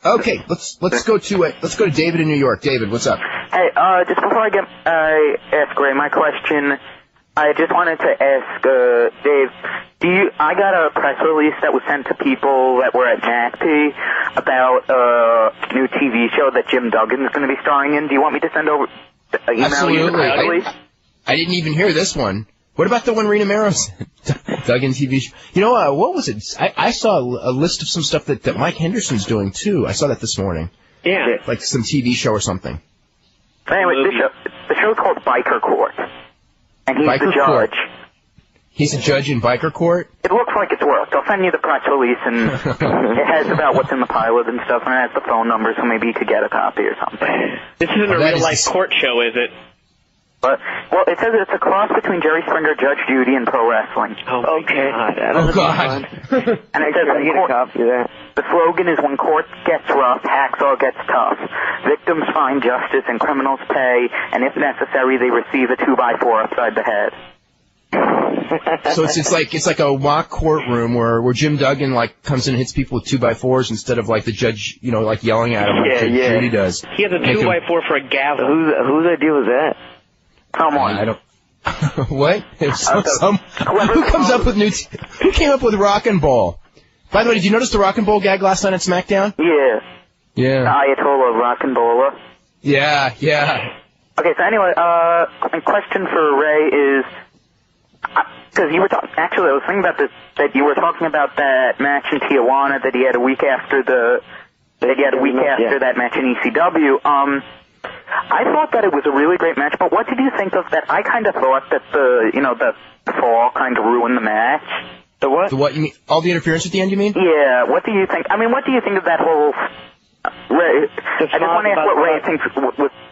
S2: Okay, let's go to David in New York. David, what's up?
S6: Hey, just before I ask Ray my question, I just wanted to ask, Dave, I got a press release that was sent to people that were at NACP about a new TV show that Jim Duggan's going to be starring in. Do you want me to send over email you the press release?
S2: I didn't even hear this one. What about the one Rena Mero sent? Duggan TV show. You know, what was it? I saw a list of some stuff that Mike Henderson's doing, too. I saw that this morning.
S4: Yeah.
S2: Like some TV show or something.
S6: Anyway, the show's called Biker Court. And he's the judge.
S2: He's a judge in Biker Court?
S6: It looks like it's worked. I'll send you the press release, and it has about what's in the pilot and stuff, and it has the phone number, so maybe you could get a copy or something.
S4: This isn't a real-life court show, is it?
S6: Well, it says it's a cross between Jerry Springer, Judge Judy, and pro wrestling.
S4: Oh, okay.
S2: God.
S6: And it says,
S3: get a copy of that.
S6: The slogan is, when court gets rough, hacksaw gets tough. Victims find justice and criminals pay, and if necessary, they receive a 2x4 upside the head.
S2: So it's like a mock courtroom where Jim Duggan like comes in and hits people with 2x4s instead of like the judge, you know, like yelling at him like Judy does.
S4: He has a 2x4 for a gavel.
S3: Whose idea was that?
S6: Come on.
S2: I don't. What? Who comes up with who came up with Rock and Ball? By the way, did you notice the Rock and Ball gag last night on SmackDown?
S6: Yeah.
S2: Yeah.
S6: The Ayatollah of Rock and Ball.
S2: Yeah.
S6: Okay, so anyway, my question for Ray is, because you were talking, actually I was thinking about this, that you were talking about that match in Tijuana that he had a week after that match in ECW. I thought that it was a really great match, but what did you think of that? I kind of thought that the fall kind of ruined the match. The what?
S2: The what? You mean, all the interference at the end, you mean?
S6: Yeah, what do you think? I mean, what do you think of that whole... Ray, I just want to ask what Ray thinks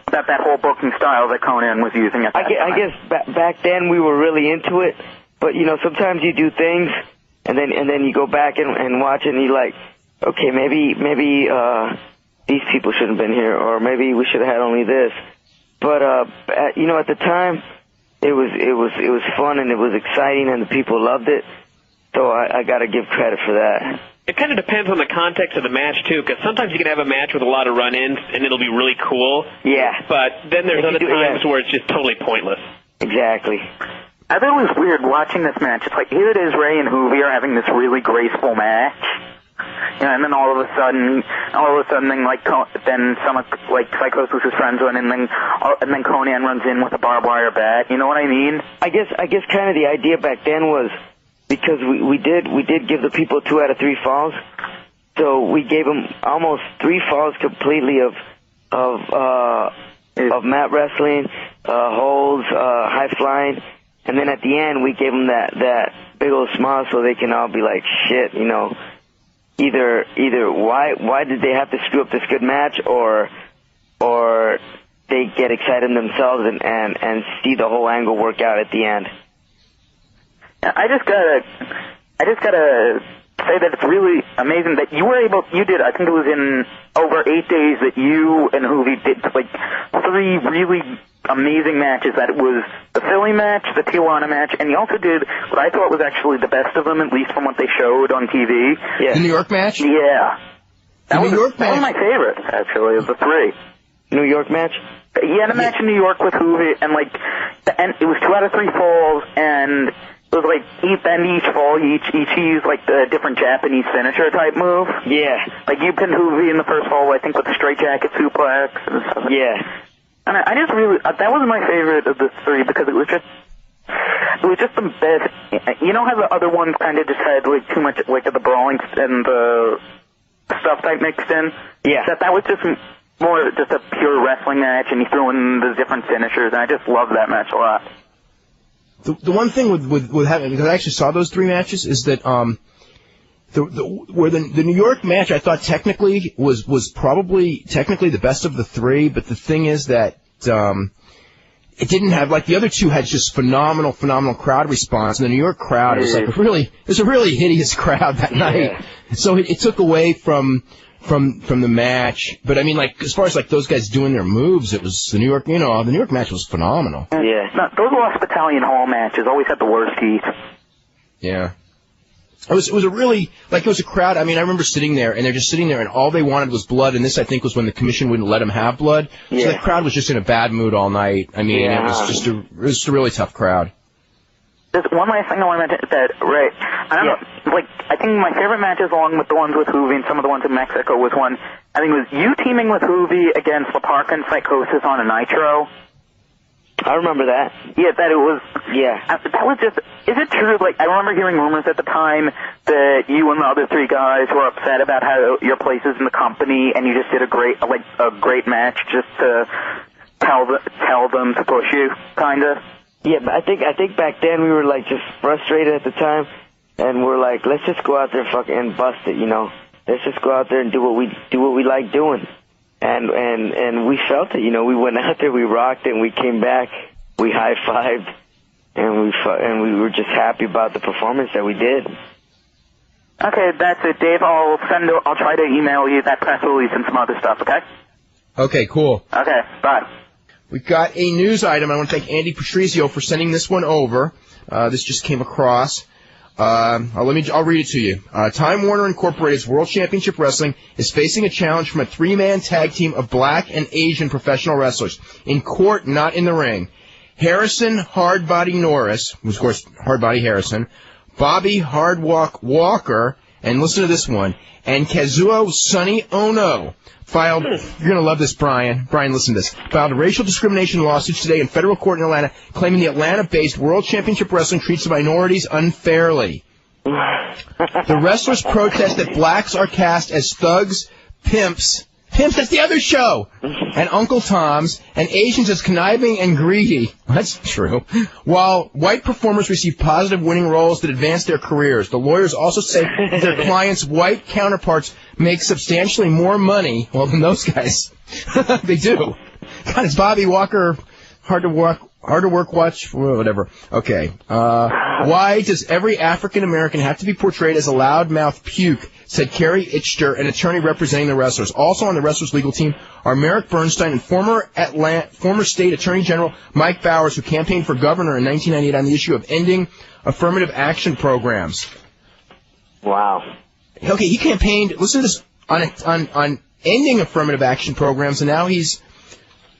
S6: about that whole booking style that Conan was using at that time.
S3: I guess back then we were really into it, but, you know, sometimes you do things, and then you go back and watch it, and you're like, okay, maybe these people shouldn't have been here, or maybe we should have had only this. But, you know, at the time, it was fun, and it was exciting, and the people loved it. So I got to give credit for that.
S4: It kind of depends on the context of the match, too, because sometimes you can have a match with a lot of run-ins, and it'll be really cool.
S3: Yeah.
S4: But then there's other times where it's just totally pointless.
S3: Exactly.
S6: I thought it was weird watching this match. It's like, here it is, Ray and Hoovy are having this really graceful match. You know, and then all of a sudden, then some like Psychosis' friends went, and then Conan runs in with a barbed wire bat. You know what I mean? I guess
S3: kind of the idea back then was, because we did give the people 2 out of 3 falls, so we gave them almost 3 falls completely of mat wrestling, holds, high flying, and then at the end we gave them that big old smile so they can all be like, shit, you know, either why did they have to screw up this good match, or they get excited themselves and see the whole angle work out at the end.
S6: I just gotta say that it's really amazing that you did, I think it was in over 8 days that you and Hoovy did like 3 really amazing matches. That it was the Philly match, the Tijuana match, and you also did what I thought was actually the best of them, at least from what they showed on TV.
S2: Yeah. The New York match?
S6: Yeah. That was my favorite, actually, of the 3.
S3: New York match?
S6: Yeah, the match in New York with Hoovy, and like, it was 2 out of 3 falls, and it was like each fall, each used like the different Japanese finisher type move.
S3: Yeah. Like
S6: you pinned Hoovy in the first fall, I think, with the straight jacket suplex and stuff.
S3: Yeah.
S6: And I just really, that was my favorite of the 3 because it was just the best. You know how the other ones kind of just had like too much like the brawling and the stuff type mixed in?
S3: Yeah.
S6: That was just more just a pure wrestling match, and he threw in the different finishers, and I just loved that match a lot.
S2: The one thing with having, because I actually saw those 3 matches, is that where the New York match I thought technically was probably technically the best of the 3, but the thing is that it didn't have, like, the other 2 had just phenomenal crowd response, and the New York crowd was like it was a really hideous crowd that night. So it took away from the match. But I mean, like, as far as like those guys doing their moves, it was the New York match was phenomenal.
S6: Yeah. No, those Lost Battalion Hall matches always had the worst heat.
S2: Yeah. It was a really, like, it was a crowd. I mean, I remember sitting there, and they're just sitting there, and all they wanted was blood, and this, I think, was when the commission wouldn't let them have blood. Yeah. So the crowd was just in a bad mood all night. I mean, it was just a really tough crowd.
S6: There's one last thing I want to mention that, Ray, I don't know, like, I think my favorite matches along with the ones with Hoovy and some of the ones in Mexico was one, I think it was you teaming with Hoovy against Laparca and Psychosis on a Nitro.
S3: I remember that.
S6: Yeah, that it was...
S3: Yeah.
S6: That was just... Is it true, like, I remember hearing rumors at the time that you and the other three guys were upset about how your place is in the company and you just did a great match just to tell them to push you, kind of?
S3: Yeah, but I think back then we were, like, just frustrated at the time, and we're like, let's just go out there and bust it, you know? Let's just go out there and do what we like doing. And we felt it, you know. We went out there, we rocked it, and we came back, we high-fived, and we were just happy about the performance that we did.
S6: Okay, that's it, Dave. I'll try to email you that press release and some other stuff, okay?
S2: Okay, cool.
S6: Okay, bye.
S2: We got a news item. I want to thank Andy Patrizio for sending this one over. This just came across. I'll read it to you. Time Warner Incorporated's World Championship Wrestling is facing a challenge from a three-man tag team of black and Asian professional wrestlers in court, not in the ring. Harrison Hardbody Norris, who's of course Hardbody Harrison, Bobby Hardwalk Walker, and listen to this one, and Kazuo Sonny Ono filed, you're going to love this, Bryan. Bryan, listen to this. Filed a racial discrimination lawsuit today in federal court in Atlanta, claiming the Atlanta-based World Championship Wrestling treats the minorities unfairly. The wrestlers protest that blacks are cast as thugs, pimps, that's the other show, and Uncle Toms, and Asians as conniving and greedy. That's true. While white performers receive positive winning roles that advance their careers. The lawyers also say that their clients' white counterparts make substantially more money, well, than those guys. They do. God, it's Bobby Walker, hard to work, watch, whatever. Okay. Why does every African-American have to be portrayed as a loudmouth puke, said Carrie Itchter, an attorney representing the wrestlers. Also on the wrestlers' legal team are Merrick Bernstein and former state attorney general Mike Bowers, who campaigned for governor in 1998 on the issue of ending affirmative action programs.
S3: Wow.
S2: Okay, he campaigned, listen to this, on ending affirmative action programs, and now he's...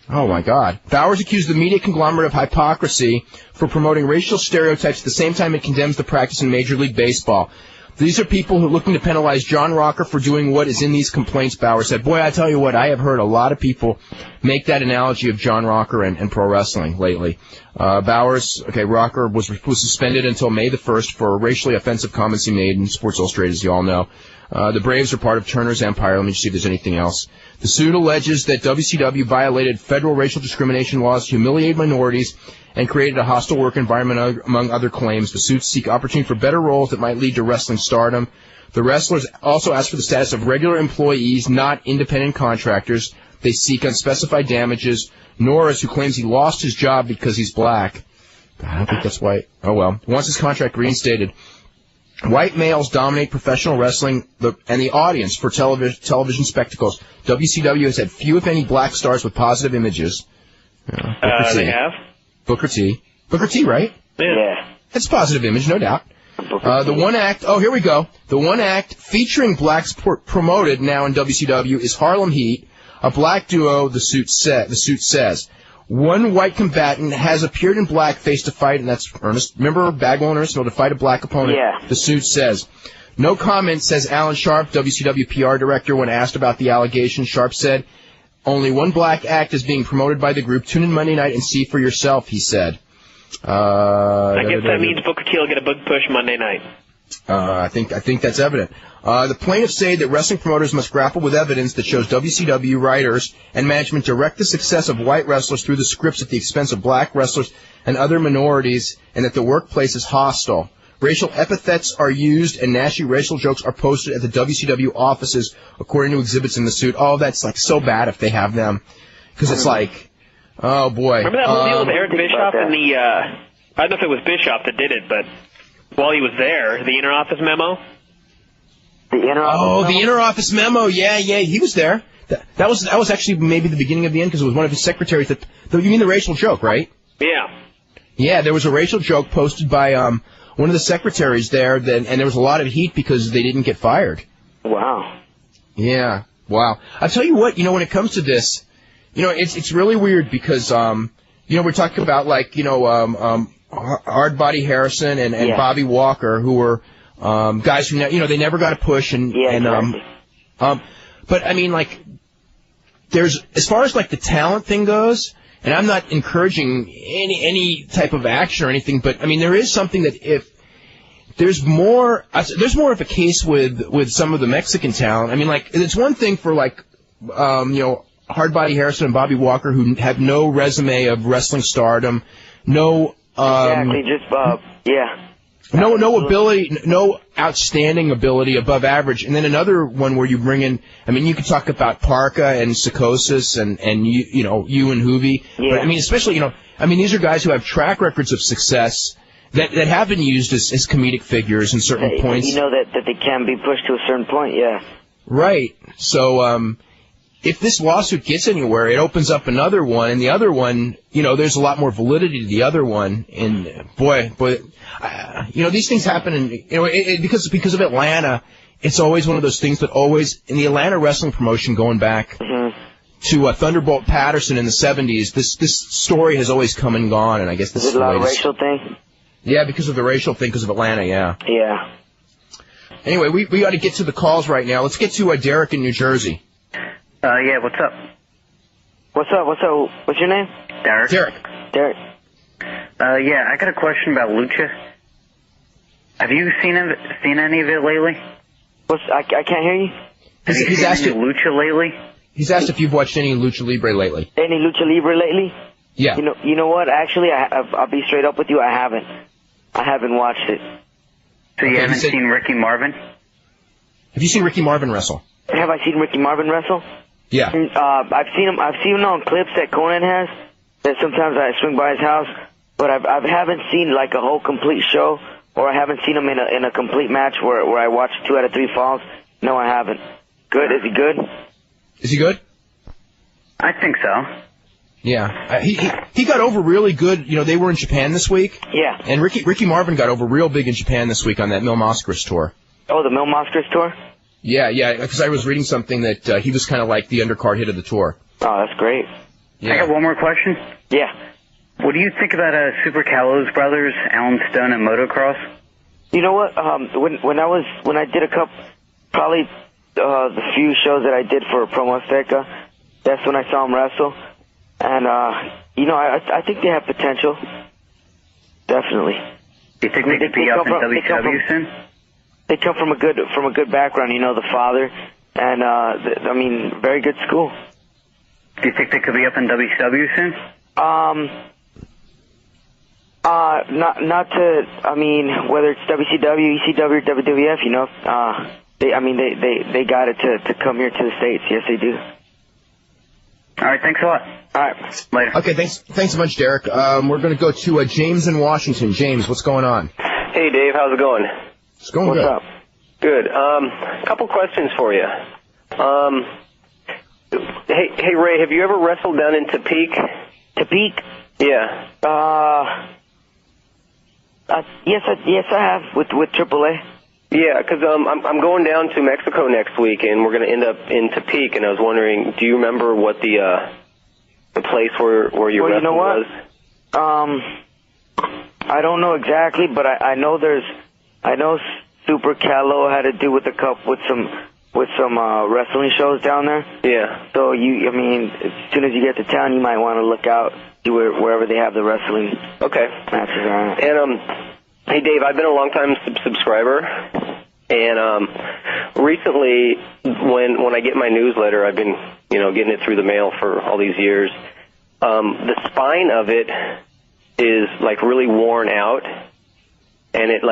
S2: Oh, my God. Bowers accused the media conglomerate of hypocrisy for promoting racial stereotypes at the same time it condemns the practice in Major League Baseball. These are people who are looking to penalize John Rocker for doing what is in these complaints, Bowers said. Boy, I tell you what, I have heard a lot of people make that analogy of John Rocker and pro wrestling lately. Bowers, Rocker was suspended until May the 1st for racially offensive comments he made in Sports Illustrated, as you all know. The Braves are part of Turner's empire. Let me just see if there's anything else. The suit alleges that WCW violated federal racial discrimination laws, humiliated minorities, and created a hostile work environment, among other claims. The suits seek opportunity for better roles that might lead to wrestling stardom. The wrestlers also ask for the status of regular employees, not independent contractors. They seek unspecified damages. Norris, who claims he lost his job because he's black. I don't think that's white. Oh, well. Wants his contract reinstated. White males dominate professional wrestling and the audience for television spectacles. WCW has had few, if any, black stars with positive images.
S4: They have?
S2: Booker T, right?
S4: Yeah.
S2: That's a positive image, no doubt. The one act, here we go. The one act featuring blacks promoted now in WCW is Harlem Heat, a black duo, the suit says. One white combatant has appeared in blackface to fight, and that's Ernest. Remember Bagwell and Ernest to fight a black opponent?
S3: Yeah.
S2: The suit says. No comment, says Alan Sharp, WCW PR director, when asked about the allegation. Sharp said, only one black act is being promoted by the group. Tune in Monday night and see for yourself, he said.
S4: I guess that means Booker T will get a big push Monday night.
S2: I think that's evident. The plaintiffs say that wrestling promoters must grapple with evidence that shows WCW writers and management direct the success of white wrestlers through the scripts at the expense of black wrestlers and other minorities, and that the workplace is hostile. Racial epithets are used, and nasty racial jokes are posted at the WCW offices, according to exhibits in the suit. Oh, that's like so bad if they have them, because it's like, oh boy.
S4: Remember that whole deal with Eric Bischoff and the? I don't know if it was Bischoff that did it, but while he was there, the inner office memo.
S3: The inner
S2: office memo. Yeah, he was there. That was actually maybe the beginning of the end, because it was one of his secretaries that. You mean the racial joke, right?
S4: Yeah.
S2: Yeah, there was a racial joke posted by one of the secretaries there, and there was a lot of heat because they didn't get fired.
S3: Wow.
S2: Yeah. Wow. I'll tell you what. When it comes to this, it's really weird because we're talking about like, Hardbody Harrison and Bobby Walker, who were guys who, they never got a push,
S3: exactly.
S2: But I mean, like, there's, as far as like the talent thing goes, and I'm not encouraging any type of action or anything, but I mean, there is something that if there's more of a case with some of the Mexican talent. I mean, like, it's one thing for like, Hardbody Harrison and Bobby Walker, who have no resume of wrestling stardom, no ability, no outstanding ability above average. And then another one where you bring in, I mean, you could talk about Parka and Psychosis and you and Hoovy.
S3: Yeah.
S2: But I mean, especially, these are guys who have track records of success that have been used as comedic figures in certain points.
S3: That they can be pushed to a certain point, yeah.
S2: Right. So, if this lawsuit gets anywhere, it opens up another one, and the other one, there's a lot more validity to the other one. And boy, these things happen, and because of Atlanta, it's always one of those things that always in the Atlanta wrestling promotion, going back to Thunderbolt Patterson in the '70s, this story has always come and gone, and I guess this is
S3: a lot of racial thing.
S2: Yeah, because of the racial thing, because of Atlanta, yeah.
S3: Yeah.
S2: Anyway, we got to get to the calls right now. Let's get to Derek in New Jersey.
S6: Yeah, what's up?
S3: What's up? What's your name?
S6: Derek.
S3: Derek.
S6: Yeah, I got a question about Lucha. Have you seen any of it lately?
S3: I can't hear you.
S6: Have you seen any Lucha lately?
S2: He's asked if you've watched any Lucha Libre lately.
S3: Any Lucha Libre lately?
S2: Yeah.
S3: You know what? Actually, I'll be straight up with you. I haven't watched it.
S6: So you haven't seen Ricky Marvin?
S2: Have you seen Ricky Marvin wrestle?
S3: Have I seen Ricky Marvin wrestle?
S2: Yeah.
S3: I've seen him on clips that Conan has. That sometimes I swing by his house, but I haven't seen like a whole complete show, or I haven't seen him in a complete match where I watched 2 out of 3 falls. No, I haven't. Good? Is he good?
S2: Is he good?
S6: I think so.
S2: Yeah. He got over really good. They were in Japan this week.
S3: Yeah.
S2: And Ricky Marvin got over real big in Japan this week on that Mil Moscris tour.
S3: Oh, the Mil Moscris tour?
S2: Yeah, because I was reading something that he was kind of like the undercard hit of the tour.
S3: Oh, that's great.
S2: Yeah.
S6: I got one more question.
S3: Yeah.
S6: What do you think about Super Kalos brothers, Alan Stone and Motocross?
S3: You know what? When I did probably the few shows that I did for Promo Azteca, that's when I saw them wrestle, and I think they have potential. Definitely.
S6: Do you think they could be up in WCW soon?
S3: They come from a good background, the father, and very good school.
S6: Do you think they could be up in WCW soon?
S3: Whether it's WCW, ECW, or WWF, they got it to come here to the States. Yes, they do.
S6: All right, thanks a lot.
S3: All right,
S6: later.
S2: Okay, thanks a bunch, Derek. We're going to go to James in Washington. James, what's going on?
S7: Hey, Dave, how's it going?
S2: It's going good.
S3: What's up?
S7: Good. Couple questions for you. Hey, Ray, have you ever wrestled down in Tepic?
S3: Tepic?
S7: Yeah.
S3: Yes, I have with AAA.
S7: Yeah, because I'm going down to Mexico next week, and we're going to end up in Tepic. And I was wondering, do you remember what the place where you wrestled was?
S3: I don't know exactly, but I know Super Calo had to do with some wrestling shows down there.
S7: Yeah.
S3: So as soon as you get to town, you might want to look out wherever they have the wrestling matches on.
S7: And hey, Dave, I've been a long-time subscriber, and recently, when I get my newsletter, I've been getting it through the mail for all these years. The spine of it is like really worn out, and it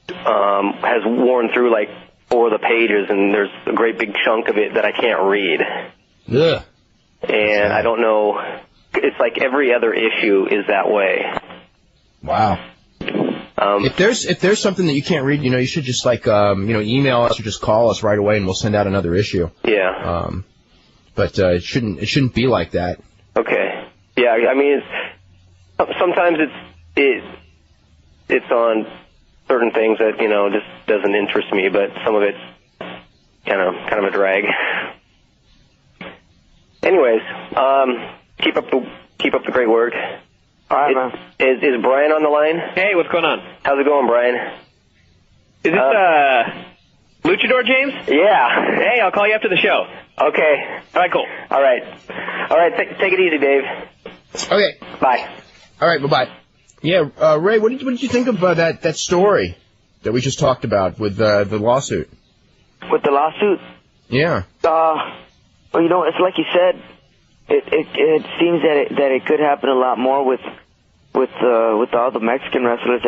S7: has worn through like 4 of the pages, and there's a great big chunk of it that I can't read.
S2: Yeah.
S7: And I don't know. It's like every other issue is that way.
S2: Wow. If there's something that you can't read, you should just email us or just call us right away, and we'll send out another issue.
S7: Yeah.
S2: But it shouldn't be like that.
S7: Okay. Yeah. Sometimes it's on certain things that just doesn't interest me, but some of it's kind of a drag. Anyways, keep up Keep up the great work.
S3: All right, man.
S7: Is Bryan on the line?
S4: Hey, what's going on?
S7: How's it going, Bryan?
S4: Is this Luchador James?
S7: Yeah.
S4: Hey, I'll call you after the show.
S7: Okay.
S4: All right, cool.
S7: All right. Take it easy, Dave.
S2: Okay.
S7: Bye.
S2: All right. Bye-bye. Yeah, Ray, what did you think of that story that we just talked about with the lawsuit?
S3: With the lawsuit?
S2: Yeah.
S3: Well, it's like you said. It seems that it could happen a lot more with all the Mexican wrestlers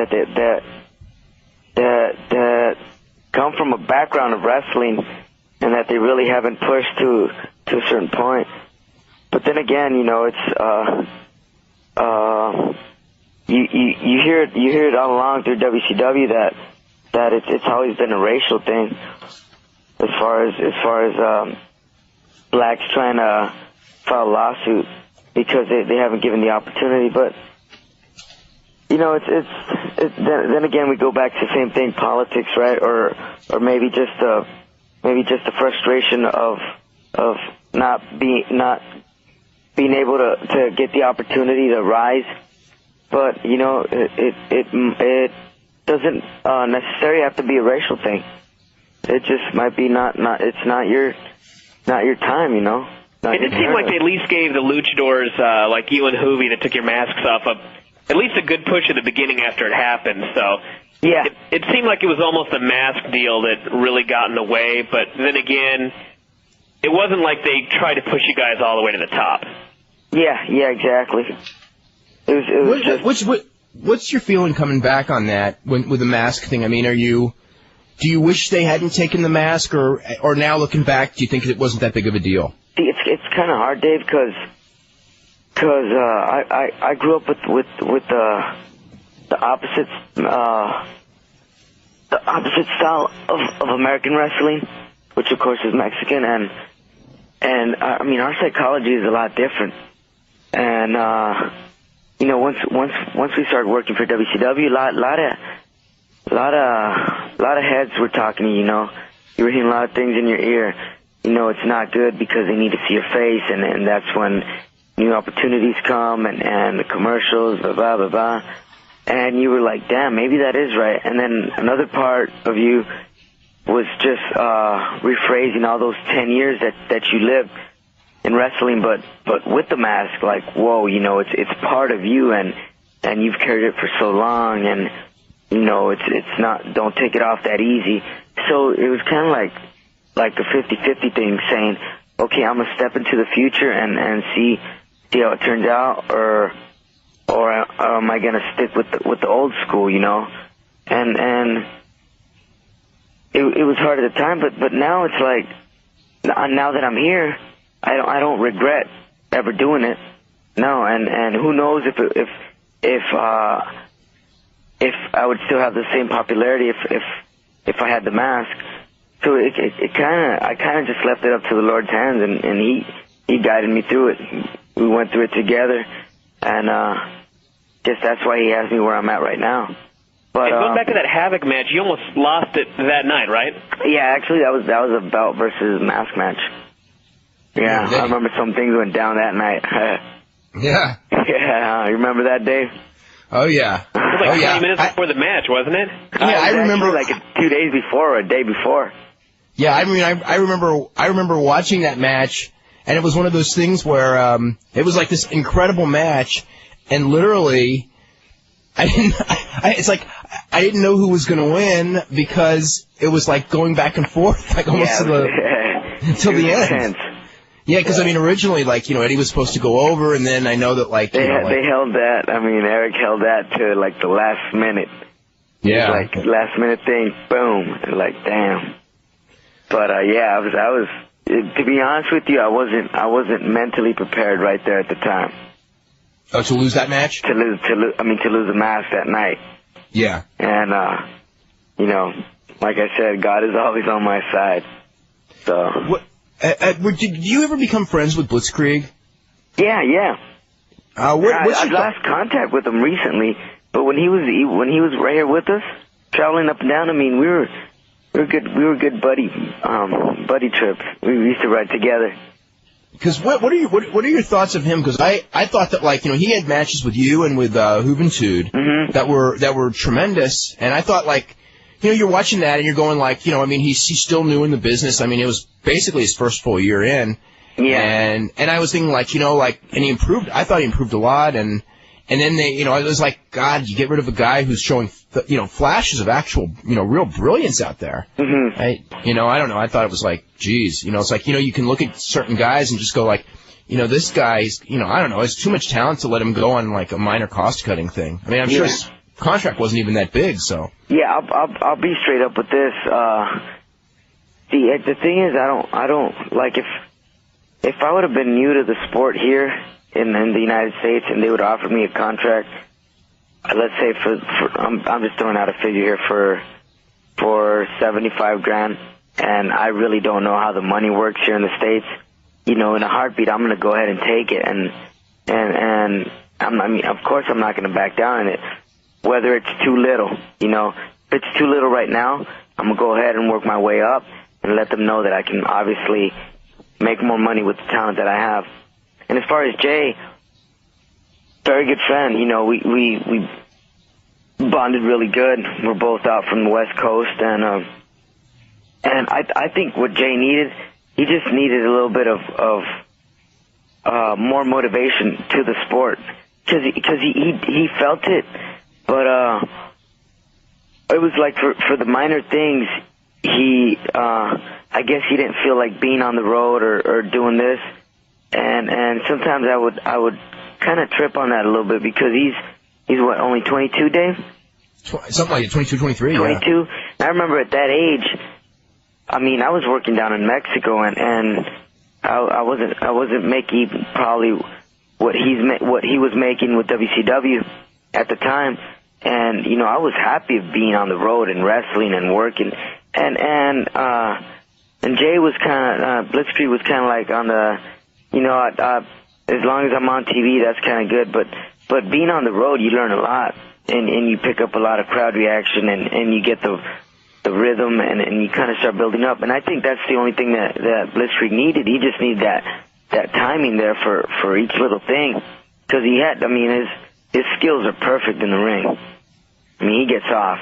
S3: that come from a background of wrestling and that they really haven't pushed to a certain point. But then again, it's you hear it all along through WCW that it's always been a racial thing as far as blacks trying to file a lawsuit because they haven't given the opportunity. But then again we go back to the same thing, politics, right? Or maybe just a frustration of not being able to get the opportunity to rise. But it doesn't necessarily have to be a racial thing. It just might be it's not your time,
S4: It did seem like they at least gave the luchadors, like you and Hoovy, that took your masks off, at least a good push at the beginning after it happened. So
S3: yeah,
S4: it seemed like it was almost a mask deal that really got in the way. But then again, it wasn't like they tried to push you guys all the way to the top.
S3: Yeah, exactly. It was
S2: What's your feeling coming back on that with the mask thing? I mean, do you wish they hadn't taken the mask, or now looking back, do you think it wasn't that big of a deal?
S3: See, it's kind of hard, Dave, because I grew up with the opposite style of American wrestling, which of course is Mexican, and I mean our psychology is a lot different, and once we started working for WCW, a lot of heads were talking to you. You were hearing a lot of things in your ear. It's not good because they need to see your face, and that's when new opportunities come and the commercials, blah, blah, blah, blah. And you were like, damn, maybe that is right. And then another part of you was just rephrasing all those 10 years that you lived in wrestling, but with the mask, like, whoa, it's part of you, and you've carried it for so long, and it's not, don't take it off that easy. So it was kind of like a 50-50 thing, saying, okay, I'm gonna step into the future and see how it turns out, or am I gonna stick with the old school, and it was hard at the time, but now it's like, now that I'm here, I don't regret ever doing it. No, and who knows if I would still have the same popularity if I had the mask. So I kind of just left it up to the Lord's hands, and he guided me through it. We went through it together, and guess that's why he has me where I'm at right now. But
S4: going back to that Havoc match, you almost lost it that night, right?
S3: Yeah, actually that was a belt versus mask match. Yeah, I remember some things went down that night.
S2: Yeah.
S3: Yeah, you remember that, Dave?
S2: Oh, yeah.
S4: It was like 20 minutes before the match, wasn't it?
S2: Yeah, I remember.
S3: Like 2 days before or a day before.
S2: Yeah, I mean, I remember watching that match, and it was one of those things where it was like this incredible match, and literally, I didn't know who was going to win because it was like going back and forth, like almost until the end.
S3: Intense.
S2: Yeah, because I mean, originally, Eddie was supposed to go over, and then I know that,
S3: they held that. I mean, Eric held that to like the last minute.
S2: Yeah.
S3: Like last minute thing, boom, and like damn. But yeah, I was. To be honest with you, I wasn't mentally prepared right there at the time.
S2: Oh, to lose that match?
S3: To lose the mask that night.
S2: Yeah.
S3: And like I said, God is always on my side. So.
S2: Did you ever become friends with Blitzkrieg?
S3: Yeah.
S2: What's
S3: I lost contact with him recently, but when he was right here with us, traveling up and down, I mean, we were good buddy trips. We used to ride together.
S2: Because what are your thoughts of him? Because I thought that, like, he had matches with you and with Juventud that were tremendous, and I thought, like, you're watching that and you're going, like, he's still new in the business. I mean, it was basically his first full year in. Yeah. And I was thinking, like, and he improved. I thought he improved a lot, and then it was like, God, you get rid of a guy who's showing, flashes of actual, real brilliance out there. Mm-hmm. I don't know. I thought it was like, geez, it's like, you can look at certain guys and just go like, this guy's, I don't know, it's too much talent to let him go on like a minor cost cutting thing. I mean, I'm sure his contract wasn't even that big, so. Yeah,
S3: I'll be straight up with this. The thing is, I don't like if I would have been new to the sport here in the United States and they would offer me a contract, let's say I'm just throwing out a figure here for $75,000, and I really don't know how the money works here in the States. In a heartbeat, I'm going to go ahead and take it, and I mean, of course, I'm not going to back down on it. Whether it's too little, if it's too little right now, I'm going to go ahead and work my way up and let them know that I can obviously make more money with the talent that I have. And as far as Jay, very good friend. We bonded really good. We're both out from the West Coast, and I think what Jay needed, he just needed a little bit of more motivation to the sport, because he felt it, but it was like for the minor things, I guess he didn't feel like being on the road or doing this, and sometimes I would kind of trip on that a little bit, because he's what, only 22, Dave?
S2: Something like 22, 23.
S3: 22.
S2: Yeah.
S3: I remember at that age, I mean, I was working down in Mexico, and I wasn't making probably what he was making with WCW at the time, and I was happy of being on the road and wrestling and working, and Jay was kind of Blitzkrieg was kind of like on the as long as I'm on TV, that's kind of good, but being on the road, you learn a lot, and you pick up a lot of crowd reaction, and you get the rhythm, and you kind of start building up. And I think that's the only thing that Blitzkrieg needed. He just needed that timing there for each little thing, because his skills are perfect in the ring. I mean, he gets off,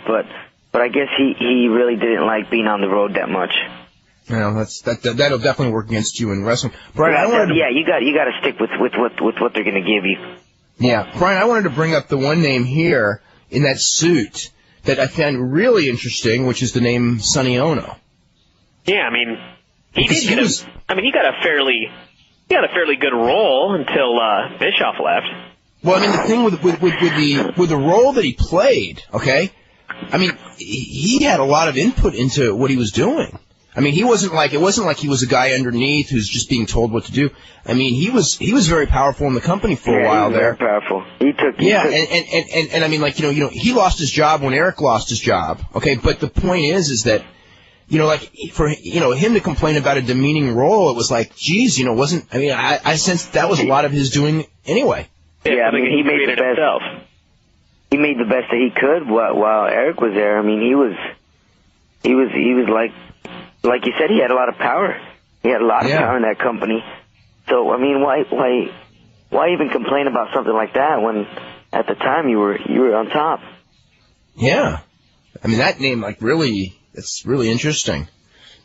S3: but I guess he really didn't like being on the road that much.
S2: Well, that'll definitely work against you in wrestling, Bryan.
S3: You got to stick with what they're going to give you.
S2: Yeah, Bryan, I wanted to bring up the one name here in that suit that I found really interesting, which is the name Sonny Ono.
S4: Yeah, I mean, he got a fairly good role until Bischoff left.
S2: Well, I mean, the thing with the role that he played, okay? I mean, he had a lot of input into what he was doing. I mean, it wasn't like he was a guy underneath who's just being told what to do. I mean, he was very powerful in the company for a while there.
S3: Very powerful.
S2: And I mean, like, he lost his job when Eric lost his job. Okay, but the point is that, like, for him to complain about a demeaning role, it was like, geez, wasn't. I mean, I sensed that was a lot of his doing anyway.
S3: Yeah, I mean, he made the best. Himself. He made the best that he could while Eric was there. I mean, he was like you said, he had a lot of power. He had a lot of power in that company. So, I mean, why even complain about something like that when at the time you were on top?
S2: Yeah. I mean, that name, like, it's really interesting.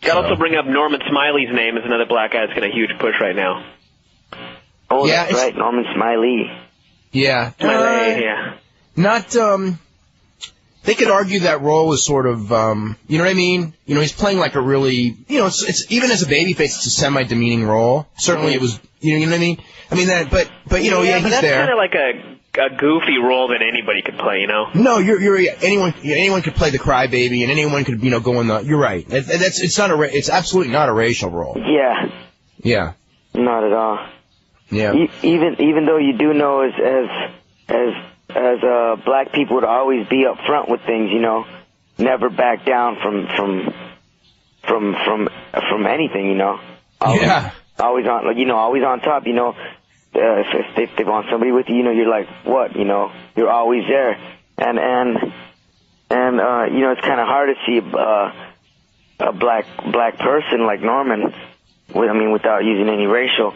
S4: Got to also bring up Norman Smiley's name as another black guy that's got a huge push right now.
S3: Oh, yeah, that's right, Norman Smiley.
S2: Yeah.
S4: Yeah.
S2: Not, they could argue that role is sort of, you know what I mean? He's playing like a really, it's even as a babyface, it's a semi-demeaning role. Certainly it was, you know what I mean? I mean, but he's there.
S4: That's kind of like a goofy role that anybody could play,
S2: No, anyone could play the crybaby, and anyone could, go in the, you're right. It's absolutely not a racial role.
S3: Yeah.
S2: Yeah.
S3: Not at all.
S2: Yeah.
S3: Even though you do know as black people would always be up front with things, never back down from anything, Always on top, if they want somebody with you, you're like, what, you're always there. And it's kind of hard to see a black person like Norman without using any racial,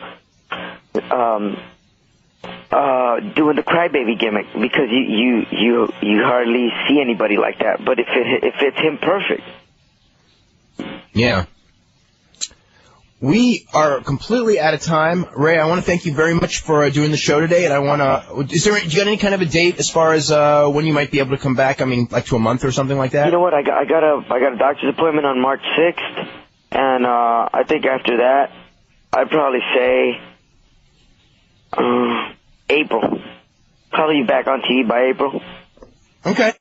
S3: doing the crybaby gimmick, because you hardly see anybody like that. But if it's him, perfect.
S2: Yeah. We are completely out of time. Ray, I want to thank you very much for doing the show today, and I want to... do you got any kind of a date as far as when you might be able to come back? I mean, like to a month or something like that?
S3: You know what? I got a doctor's appointment on March 6th, and I think after that, I'd probably say April. Probably back on TV by April.
S2: Okay.